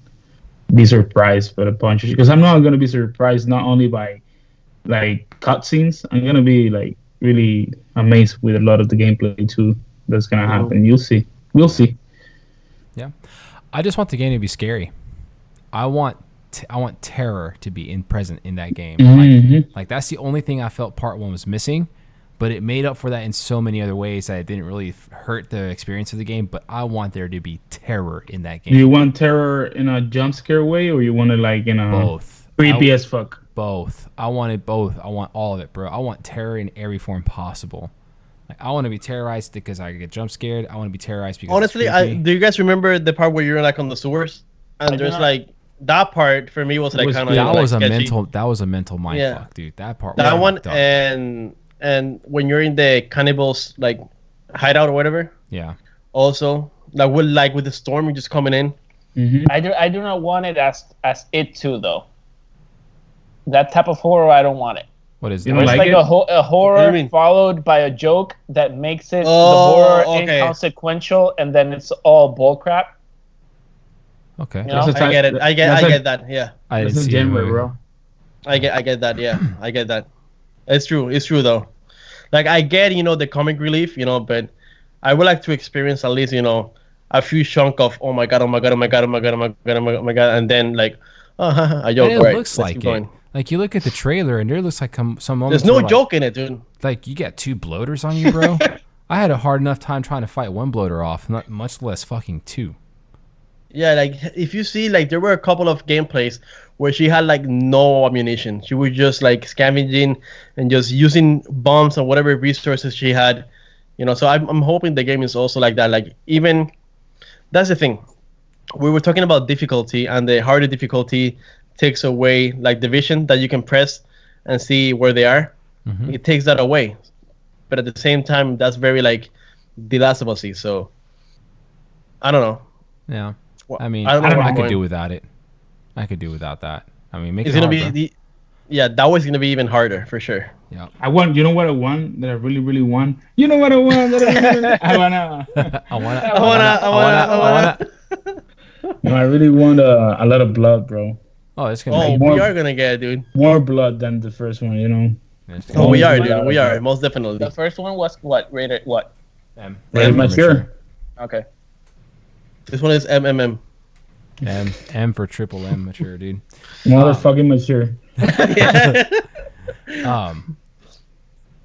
be surprised by the punches. Because I'm not gonna be surprised not only by like cutscenes. I'm gonna be like really amazed with a lot of the gameplay too. That's gonna happen. You'll see. We'll see. Yeah, I just want the game to be scary. I want terror to be present in that game. Mhm. Like that's the only thing I felt part 1 was missing, but it made up for that in so many other ways that it didn't really hurt the experience of the game. But I want there to be terror in that Do game. you want terror in a jump scare way, or you want it like in a Both. creepy as fuck? both. I wanted both. I want all of it, bro. I want terror in every form possible. Like, I want to be terrorized because I get jump scared. I want to be terrorized because Honestly, do you guys remember the part where you're like on the sewers and there's like that part for me was like kind of that was a sketchy. mental mind fuck, dude. That part. That was one fucked up. and when you're in the cannibals like hideout or whatever. Yeah. Also, with the storm just coming in. Mm-hmm. I do not want it as it too though. That type of horror, I don't want it. What is You that? don't It's like like it? a horror followed by a joke that makes it the horror inconsequential, and then it's all bullcrap. Okay. You know? I get it. I get that. Yeah. I didn't That's a see it. genre, bro. I get that. Yeah. I get that. It's true. It's true though. Like I get, the comic relief, but I would like to experience at least, a few chunk of oh my god, oh my god, oh my god, oh my god, oh my god, oh my god, and then like a joke. And it right, looks let's like keep it. going. Like you look at the trailer and there looks like some moments. There's no where, joke in it, dude. Like you got 2 bloaters on you, bro. I had a hard enough time trying to fight 1 bloater off, not much less fucking 2. Yeah, like if you see, like there were a couple of gameplays where she had like no ammunition. She was just like scavenging and just using bombs and whatever resources she had. So I'm hoping the game is also like that. Like even that's the thing. We were talking about difficulty, and the harder difficulty takes away like the vision that you can press and see where they are. Mm-hmm. It takes that away, but at the same time, that's very like The Last of Us. So I don't know. Yeah. Well, I mean, I don't know where I I'm could going. do without it. I could do without that. I mean, make It's it gonna hard, be bro. that was gonna be even harder for sure. Yeah. I want. You know what I want that I really, really want. You know what I want that I really, I wanna. I wanna. No, I really want a lot of blood, bro. Oh, it's gonna Oh, be. more- we are gonna get it, dude. More blood than the first one. It's Oh, we are, blood. dude. We are most definitely. The first one was what rated? What? Very mature. Okay. This one is MMM. M for triple M mature, dude. Motherfucking mature.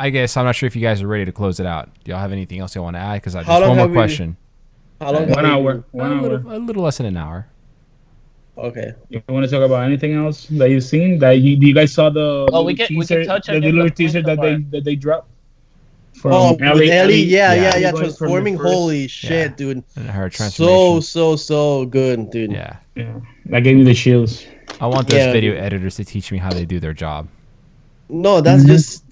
I guess I'm not sure if you guys are ready to close it out. Do y'all have anything else you want to add? Because I How just long one more have we- question. How long? 1 hour. 1 hour. A little less than an hour. Okay. You want to talk about anything else that you've seen? Do you guys saw the Well, we little can teaser, touch the on little the teaser point that they dropped? From Oh, with Ellie, yeah, yeah. Going from the transforming. first- Holy shit, dude. And her transformation. So good, dude. Yeah. Yeah, that gave me the chills. I want those Yeah, video dude. editors to teach me how they do their job. No, that's just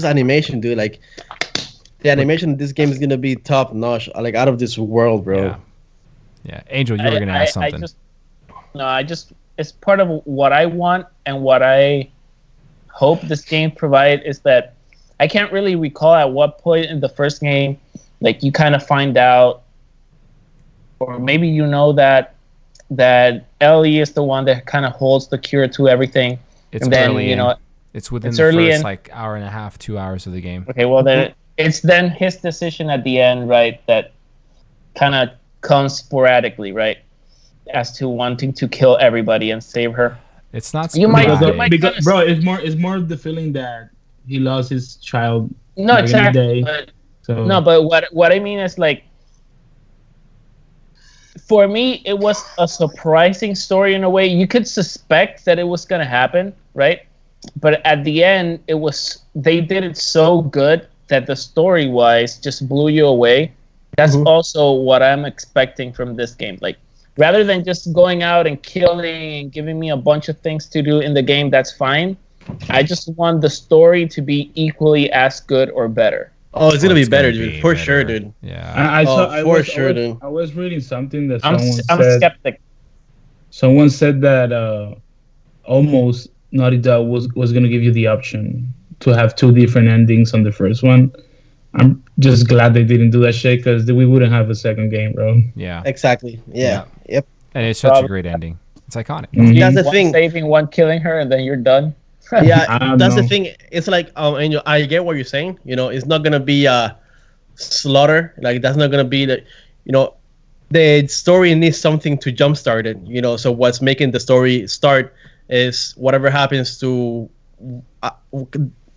animation, dude. Like the animation in this game is gonna be top notch, like out of this world, bro. Yeah. Yeah. Angel, you were gonna ask something. It's part of what I want and what I hope this game provide is that I can't really recall at what point in the first game, like you kind of find out, or maybe you know that Ellie is the one that kind of holds the cure to everything. It's and then early you know, it's within it's the early first in. like hour and a half, 2 hours of the game. Okay, well then it's then his decision at the end, right? That kind of comes sporadically, right? As to wanting to kill everybody and save her. It's not. You might- sporadic. you might- Because, bro, it's more the feeling that he lost his child. No, Like any exactly. day. But, So no, but what I mean is like, for me, it was a surprising story in a way. You could suspect that it was gonna happen, right? But at the end, they did it so good that the story-wise just blew you away. That's also what I'm expecting from this game. Like, rather than just going out and killing and giving me a bunch of things to do in the game, that's fine. I just want the story to be equally as good or better. Oh, it's gonna be It's better, gonna dude. be For better. sure, dude. Yeah. I saw. Oh, for sure, dude. I was reading something that I'm someone said. skeptic. Someone said that almost Naughty Dog was gonna give you the option to have 2 different endings on the first one. I'm just glad they didn't do that shit because we wouldn't have a second game, bro. Yeah. Exactly. Yeah. Yep. And it's such a great ending. It's iconic. Mhm. That's the One thing. saving, one killing her, and then you're done. Yeah, I don't that's the know. thing. It's like, Angel, I get what you're saying. It's not gonna be a slaughter. Like that's not gonna be the story needs something to jumpstart it. So what's making the story start is whatever happens to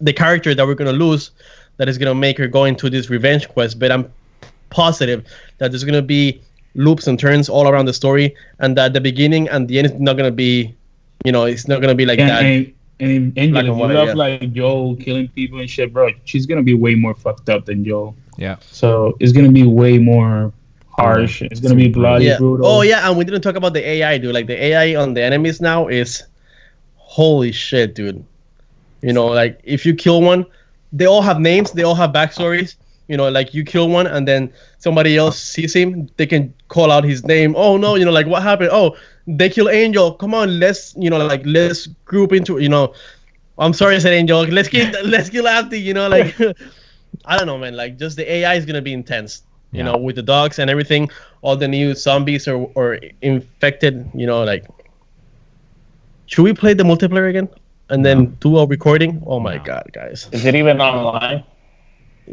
the character that we're gonna lose, that is gonna make her go into this revenge quest. But I'm positive that there's gonna be loops and turns all around the story, and that the beginning and the end is not gonna be, it's not gonna be like that. And Angel, Black if and you white, love yeah. like Joel killing people and shit, bro, she's gonna be way more fucked up than Joel. Yeah. So it's gonna be way more harsh. Brutal. It's gonna be bloody, Yeah. brutal. Oh yeah, and we didn't talk about the AI, dude. Like the AI on the enemies now is holy shit, dude. You know, like if you kill one, they all have names, they all have backstories. You know, like you kill one and then somebody else sees him, they can call out his name. Oh no, you know, like what happened? Oh, they kill Angel. Come on, let's group into, I'm sorry I said Angel. Let's kill Andy, like I don't know, man. Like just the AI is gonna be intense. You know, with the dogs and everything, all the new zombies or infected, like should we play the multiplayer again? And then do a recording? Oh my god, guys. Is it even online?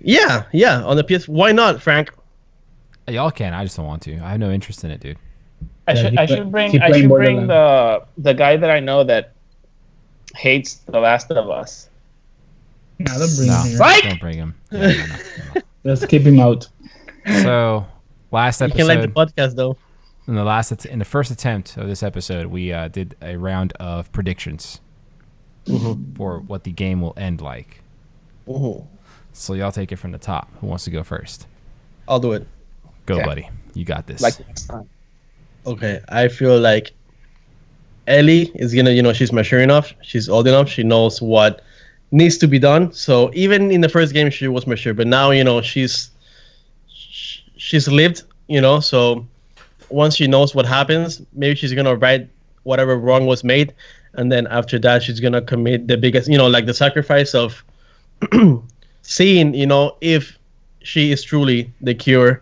Yeah, on the PS. Why not, Frank? Y'all can. I just don't want to. I have no interest in it, dude. I should bring Borderlands. the guy that I know that hates The Last of Us. Nah, don't bring him here. Right? Don't bring him. Yeah, no. Let's keep him out. So, last You can like the episode, podcast though. in the first attempt of this episode, we did a round of predictions for what the game will end like. So y'all take it from the top. Who wants to go first? I'll do it. Go, Okay. buddy. You got this. Like next time. Okay, I feel like Ellie is gonna, she's mature enough, she's old enough, she knows what needs to be done. So even in the first game, she was mature, but now she's lived, So once she knows what happens, maybe she's gonna right whatever wrong was made, and then after that, she's gonna commit the biggest, like the sacrifice of seeing, if she is truly the cure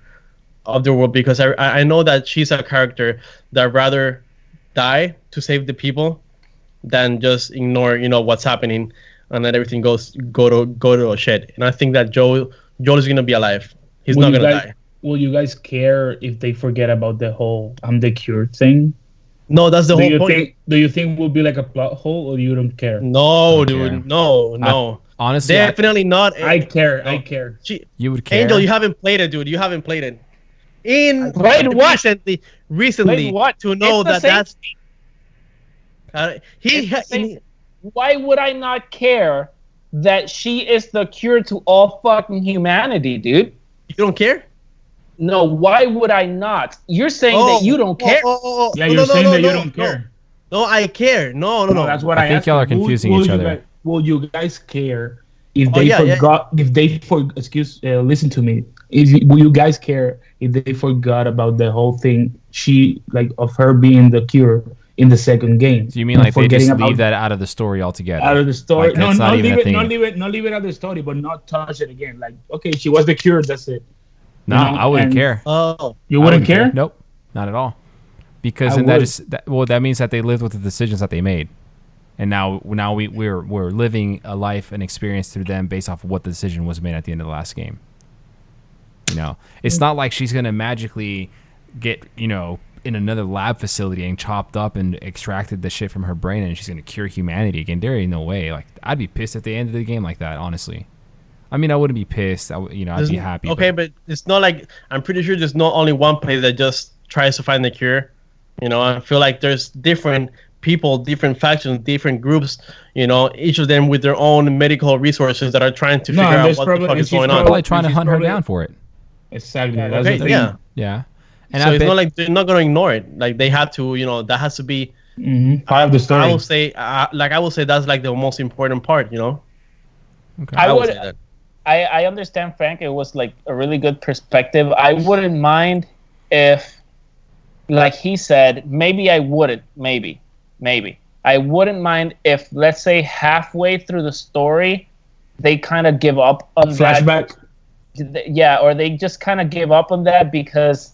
of the world, because I know that she's a character that rather die to save the people than just ignore what's happening and then everything go to a shit. And I think that Joel is gonna be alive. He's not gonna die. Will you guys care if they forget about the whole "I'm the cure" thing? No, that's the whole point. Do you think will be like a plot hole, or you don't care? No, Don't dude. care. No. Honestly, Definitely not. I care. No. I care. you would care. Angel, you haven't played it, dude. You haven't played it. Played what? Recently, Played what? to know It's the that same that's Why would I not care that she is the cure to all fucking humanity, dude? you don't care. No, why would I not? You're saying that you don't care. Yeah, you're saying that you don't care. No, I care. No. That's what I think asked y'all you. are confusing Will each you other. guys- will you guys care if they yeah, forgot? If they listen to me. Will you guys care if they forgot about the whole thing? Of her being the cure in the second game. So you mean like they just leave that out of the story altogether? Out of the story? Like, No, that's not even a thing. not leave it out of the story, but not touch it again. Like, okay, she was the cure. That's it. No, You know, I wouldn't and- care. Oh, You wouldn't care? Nope, not at all. Because I then that would. is that means that they lived with the decisions that they made, and now we're living a life and experience through them based off of what the decision was made at the end of the last game. It's not like she's gonna magically get in another lab facility and chopped up and extracted the shit from her brain and she's gonna cure humanity again. There ain't no way. Like I'd be pissed at the end of the game like that, honestly. I mean, I wouldn't be pissed. I'd be happy. Okay, but it's not like I'm pretty sure there's not only one player that just tries to find the cure. I feel like there's different people, different factions, different groups. Each of them with their own medical resources that are trying to figure out what the fuck is going on. Probably trying to hunt her down for it. Exactly. Yeah, That's the Okay, thing. yeah. Yeah. And So I it's bet, not like they're not gonna ignore it. Like they have to, that has to be. Part of the story. I will say, that's like the most important part. okay. I would would. say that. I understand, Frank. It was like a really good perspective. I wouldn't mind if, like he said, maybe I wouldn't. Maybe I wouldn't mind if, let's say, halfway through the story, they kind of give up on Flashback. that. Yeah, or they just kind of give up on that because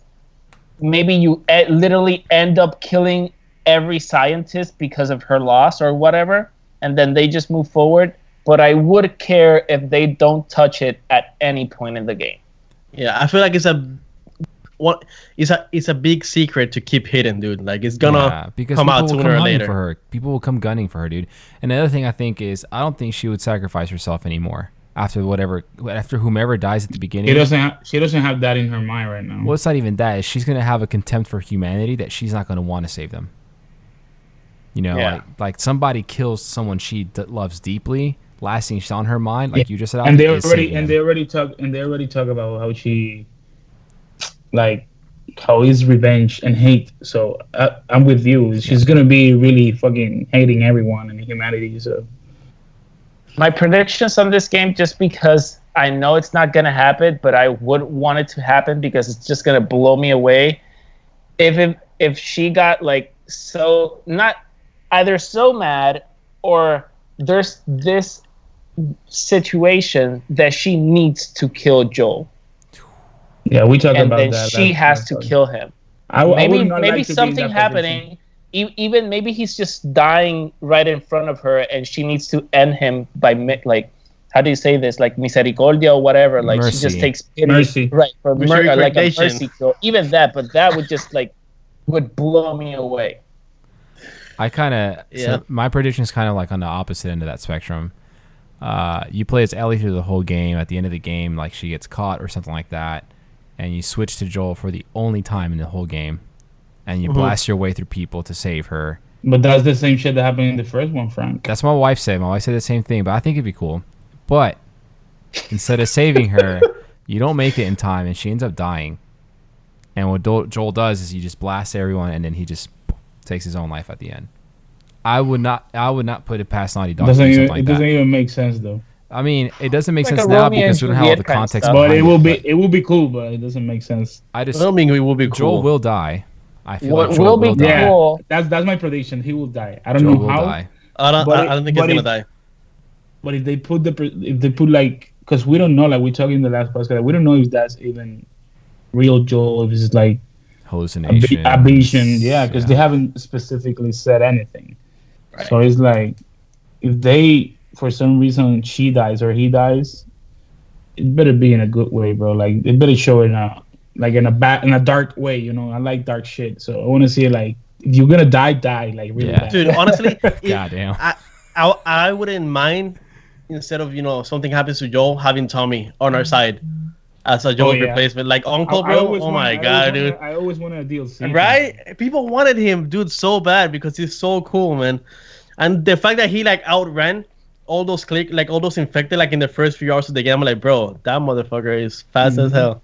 maybe you literally end up killing every scientist because of her loss or whatever, and then they just move forward. But I would care if they don't touch it at any point in the game. Yeah, I feel like it's a big secret to keep hidden, dude. Like it's gonna because come people out will sooner come or hunting later. for her. People will come gunning for her, dude. And the other thing I think is I don't think she would sacrifice herself anymore after whomever dies at the beginning. She doesn't have that in her mind right now. Well, it's not even that. She's gonna have a contempt for humanity that she's not gonna want to save them. You know, Yeah. like somebody kills someone she loves deeply. Last thing on her mind, like you just said, and they is saving already talk about how she like how is revenge and hate. So I'm with you. She's gonna be really fucking hating everyone and humanity. So My predictions on this game, just because I know it's not gonna happen, but I would want it to happen because it's just gonna blow me away. If she got like so not either so mad or there's this situation that she needs to kill Joel, yeah, we talked and about then that. she has to kill him. I would not Maybe like to be in something that happening. Even maybe he's just dying right in front of her, and she needs to end him by like, how do you say this? Like misericordia or whatever. Like she just Mercy. takes pity, Mercy. right? For like a Misericordiation. mercy kill. Even that, but that would just like would blow me away. I kind of Yeah. so my prediction is kind of like on the opposite end of that spectrum. You play as Ellie through the whole game. At the end of the game, like she gets caught or something like that, and you switch to Joel for the only time in the whole game, and you blast your way through people to save her. But that's the same shit that happened in the first one, Frank. That's what my wife said. My wife said the same thing, but I think it'd be cool. But instead of saving her, you don't make it in time, and she ends up dying. And what Joel does is he just blasts everyone, and then he just takes his own life at the end. I would not put it past Naughty Dog to do something like It that. doesn't even make sense though. I mean, it doesn't make Like sense a now Romeo because we and don't have all the Juliet kind of context. stuff. But behind it will be cool, but it doesn't make sense. I just I don't mean it will be cool. Joel will die. I feel What like Joel will be will die. Yeah, cool? that's my prediction. He will die. I don't Joel know will how. die. I don't think he's gonna die. But if they put like, because we don't know, like we talked in the last podcast, we don't know if that's even real Joel, if it's like Hallucination. a vision. Yeah, because they haven't specifically said anything. Right. So it's like, if they, for some reason, she dies or he dies, it better be in a good way, bro. Like, they better show it now, like in a dark way, you know. I like dark shit, so I want to see it like, if you're gonna die, like really Yeah. bad. Dude, honestly, Goddamn. I wouldn't mind, instead of something happens to Joel, having Tommy on our side as a Joel yeah. replacement, like Uncle, I bro. always Oh want- my I god, always dude. wanted- I always wanted a DLC. Right? People wanted him, dude, so bad because he's so cool, man. And the fact that he like outran all those all those infected like in the first few hours of the game, I'm like, bro, that motherfucker is fast as hell.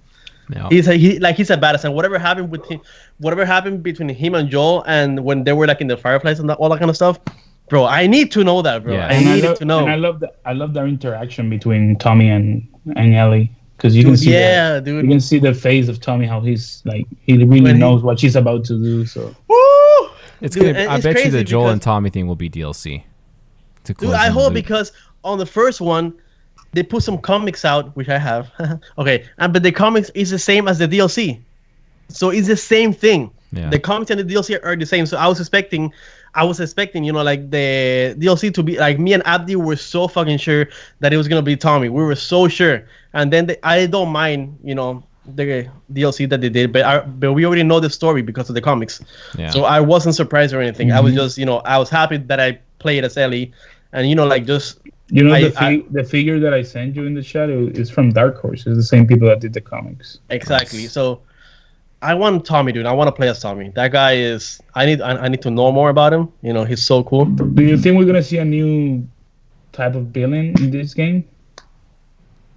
No. He's a badass, and whatever happened with him, whatever happened between him and Joel, and when they were like in the fireplace and all that kind of stuff, bro, I need to know that, bro. Yeah. I And need to know. And I love their interaction between Tommy and Ellie, because you can Dude, see dude. you can see the face of Tommy, how he's like, he really When he- knows what she's about to do. So Woo! It's Dude, gonna. and I it's bet you crazy the Joel because- and Tommy thing will be DLC. To close Dude, I in the hope loop. because on the first one, they put some comics out, which I have. Okay, but the comics is the same as the DLC, so it's the same thing. Yeah. The comics and the DLC are the same. So I was expecting, like the DLC to be like, me and Abdi were so fucking sure that it was gonna be Tommy. We were so sure, and then I don't mind, the DLC that they did, but we already know the story because of the comics. Yeah. So I wasn't surprised or anything. I was just, I was happy that I played as Ellie, and like just. the figure that I sent you in the chat is from Dark Horse. It's the same people that did the comics. Exactly. Nice. So I want Tommy, dude. I want to play as Tommy. That guy is. I need to know more about him. He's so cool. Do you think we're gonna see a new type of villain in this game?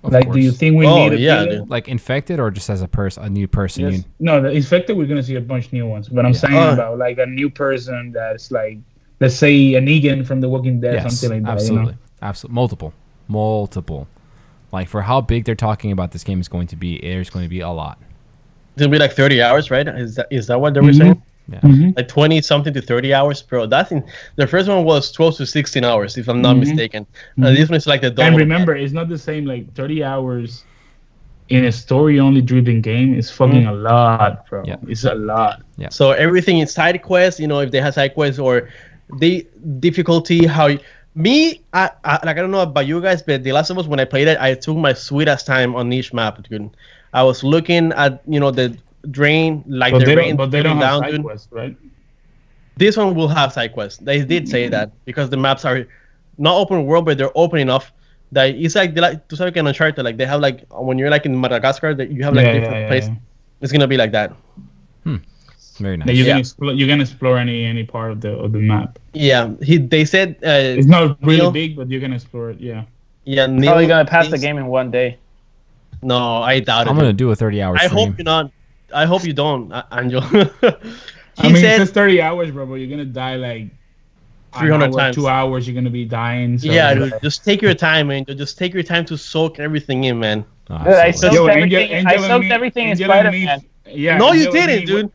Of Like, course. do you think we Oh, need a yeah, villain? dude. Like, like infected or just as a new person? yes. No, the infected, we're gonna see a bunch of new ones. But I'm saying about like a new person that's like, let's say, a Negan from The Walking Dead, Yes, something like that. absolutely, absolutely, multiple. Like for how big they're talking about this game is going to be, there's going to be a lot. It's gonna be like 30 hours, right? Is that what they were saying? Yeah. Like 20 something to 30 hours, bro. The first one was 12 to 16 hours, if I'm not mistaken. And this one is like the double. And remember, it's not the same. Like 30 hours in a story-only driven game is fucking a lot, bro. Yeah. It's a lot. So everything in side quests, if they have side quests or the difficulty, I don't know about you guys, but The Last of Us, when I played it, I took my sweetest time on each map, dude. I was looking at the drain, like But the rain they don't have down, side dude. quests, right? This one will have side quests. They did say that because the maps are not open world, but they're open enough that it's like to say like an Uncharted. Like they have like when you're like in Madagascar, that you have like different places. yeah. It's gonna be like that. Very nice. That you Yeah. can explore. You can explore any part of the map. Yeah, they said It's not really Neil, big, but you can explore it. Yeah. yeah, Probably Neil gonna pass the is- game in one day. No, I doubt it. I'm gonna dude. do a 30-hour I stream. hope you're not. I hope you don't, Angel. I mean, it says 30 hours, bro, but you're gonna die like 300 an hour, times. 2 hours. You're gonna be dying. So Yeah, dude, just take your time, man. Just take your time to soak everything in, man. Oh, Dude, I absolutely. soaked Yo, everything. I soaked everything in Angel and me- Spider-Man. Yeah. No, you Angel and didn't, me- dude.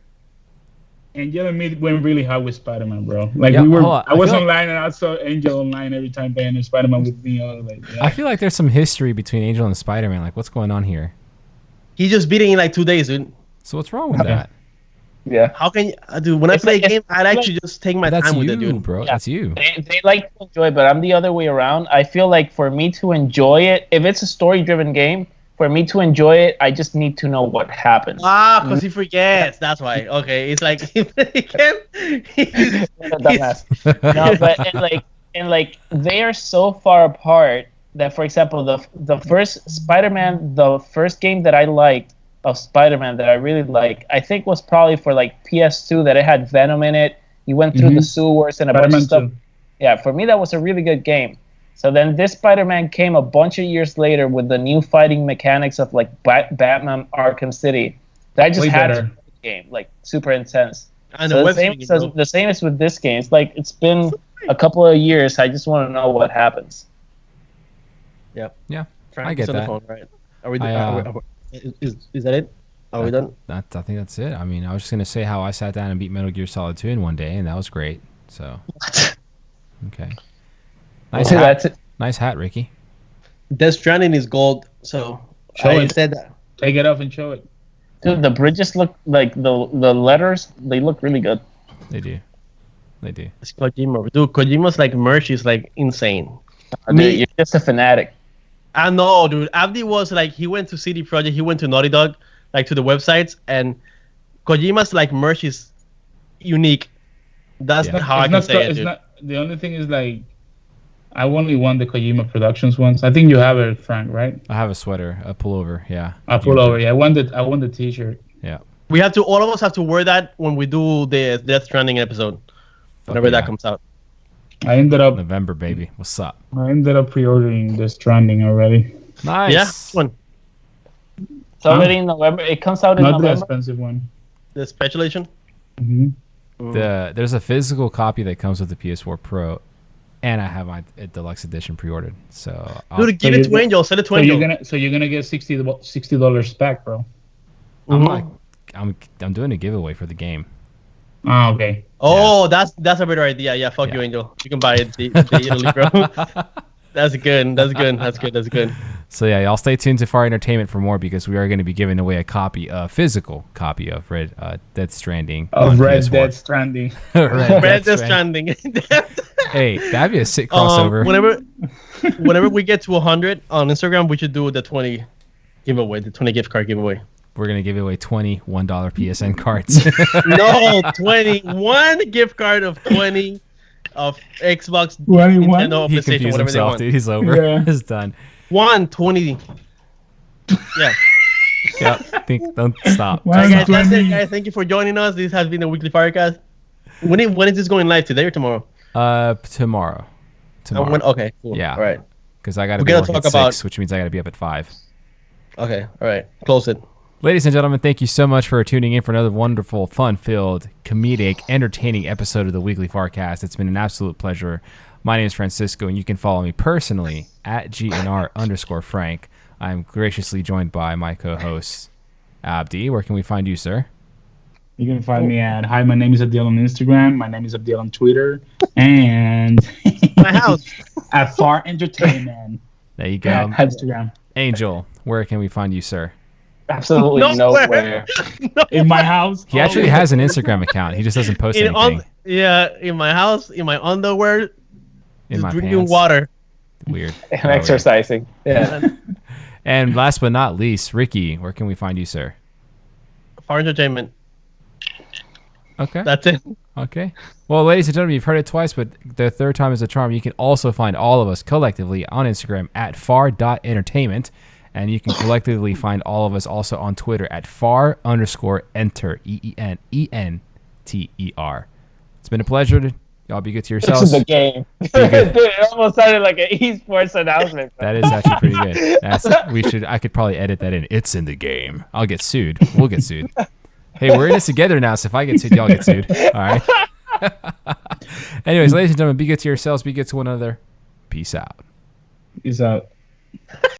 Angel and me went really hard with Spider-Man, bro. Like Yeah, we were, hold on. I was I feel online and I saw Angel online every time playing Spider-Man with me. I was like, yeah. I feel like there's some history between Angel and Spider-Man. Like, what's going on here? He just beat it in like 2 days, dude. So what's wrong with that? Yeah. How can you, dude? When I It's play a like- it's game, I'd like- actually just take my That's time with you, it, dude. bro. Yeah. That's you. They like to enjoy, but I'm the other way around. I feel like for me to enjoy it, if it's a story-driven game, for me to enjoy it, I just need to know what happened. Ah, because he forgets. That's why. Okay, it's like he can't. Dumbass. No, but and like they are so far apart that, for example, the first Spider-Man, the first game that I liked of Spider-Man that I really like, I think was probably for like PS2, that it had Venom in it. You went through the sewers and a bunch of Spider-Man stuff. Yeah, for me that was a really good game. So then this Spider-Man came a bunch of years later with the new fighting mechanics of like Batman Arkham City. That I just Way had better. to play the game, like super intense. And So the the same is with this game. It's like it's been a couple of years. I just want to know what happens. Yeah, Frank I get is on the that. phone, right? Are we? I, Is that it? Are we done? I think that's it. I mean, I was just gonna say how I sat down and beat Metal Gear Solid 2 in one day, and that was great. So, okay, nice So hat. that's it. Nice hat, Ricky. Death Stranding is gold. So Show I it. said that. Take it off and show it. Dude, the bridges look like the letters. They look really good. They do. They do. It's Kojima. Dude, Kojima's like merch is like insane. Dude, you're just a fanatic. I know, dude. Abdi was like, he went to CD Projekt, he went to Naughty Dog, like to the websites, and Kojima's like merch is unique. That's Yeah. how I It's can not say so- it, it's dude. not. The only thing is like, I only won the Kojima Productions ones. I think you have it, Frank, right? I have a sweater, a pullover. Yeah. I pull over. Yeah, I won the T-shirt. Yeah. We have to, all of us have to wear that when we do the Death Stranding episode, whenever yeah. that comes out. I ended up November, baby. What's up? pre-ordering the Stranding already. Nice. Yeah, this one, It's already in November. It comes out in Not the November. expensive one. the special edition. hmm There's a physical copy that comes with the PS4 Pro, and I have my deluxe edition pre-ordered. So I'll, Dude, give So it to you- Angel. Sell it to So Angel. you're gonna get $60 back, bro. I'm Mhm. like, I'm doing a giveaway for the game. Oh, okay. Oh, that's a better idea. Yeah, fuck you, Yeah. Angel. You can buy it the Italy, bro. That's good. That's good. That's good. That's good. So yeah, y'all stay tuned to Far Entertainment for more because we are going to be giving away a physical copy of Death Stranding. on Of Red PS4. Dead Stranding. Red Death Stranding. Hey, that'd be a sick crossover. Whenever we get to 100 on Instagram, we should do the 20 giveaway, the 20 gift card giveaway. We're gonna give away 20 $1 PSN cards. No, 21 gift card of 20 of Xbox, 21? Nintendo, He PlayStation, confused whatever they himself, want. dude. He's over. Yeah. It's done. 20. Yeah. Yeah, don't stop. Why- Alright, guys, that's it, 20. guys. Thank you for joining us. This has been the weekly FARcast. When is this going live, today or tomorrow? Tomorrow. Okay, cool. Yeah. All right. Because I gotta We're be gonna working at talk about- 6, which means I gotta be up at 5. Okay. All right. Close it. Ladies and gentlemen, thank you so much for tuning in for another wonderful, fun-filled, comedic, entertaining episode of the Weekly FARcast. It's been an absolute pleasure. My name is Francisco, and you can follow me personally at GNR_Frank. I'm graciously joined by my co-host, Abdi. Where can we find you, sir? You can find me at hi. My name is Abdiel on Instagram. My name is Abdiel on Twitter, and My house. at Far Entertainment There you go. at Instagram. Angel, where can we find you, sir? Absolutely Nowhere. nowhere. In my house. He actually has an Instagram account. He just doesn't post anything In my house, in my underwear, in just my drinking pants. water. Weird. And Oh, weird. exercising. Yeah. And last but not least, Ricky, where can we find you, sir? Far Entertainment. Okay. That's it. Okay. Well, ladies and gentlemen, you've heard it twice, but the third time is a charm. You can also find all of us collectively on Instagram at far.entertainment. And you can collectively find all of us also on Twitter at far_enter, EEN. It's been a pleasure. Y'all be good to It's yourselves. the game. Dude, good. it almost sounded like an esports announcement. That is actually pretty good. I could probably edit that in. It's in the game. I'll get sued. We'll get sued. Hey, we're in this together now, so if I get sued, y'all get sued. All right. Anyways, ladies and gentlemen, be good to yourselves. Be good to one another. Peace out. Peace out.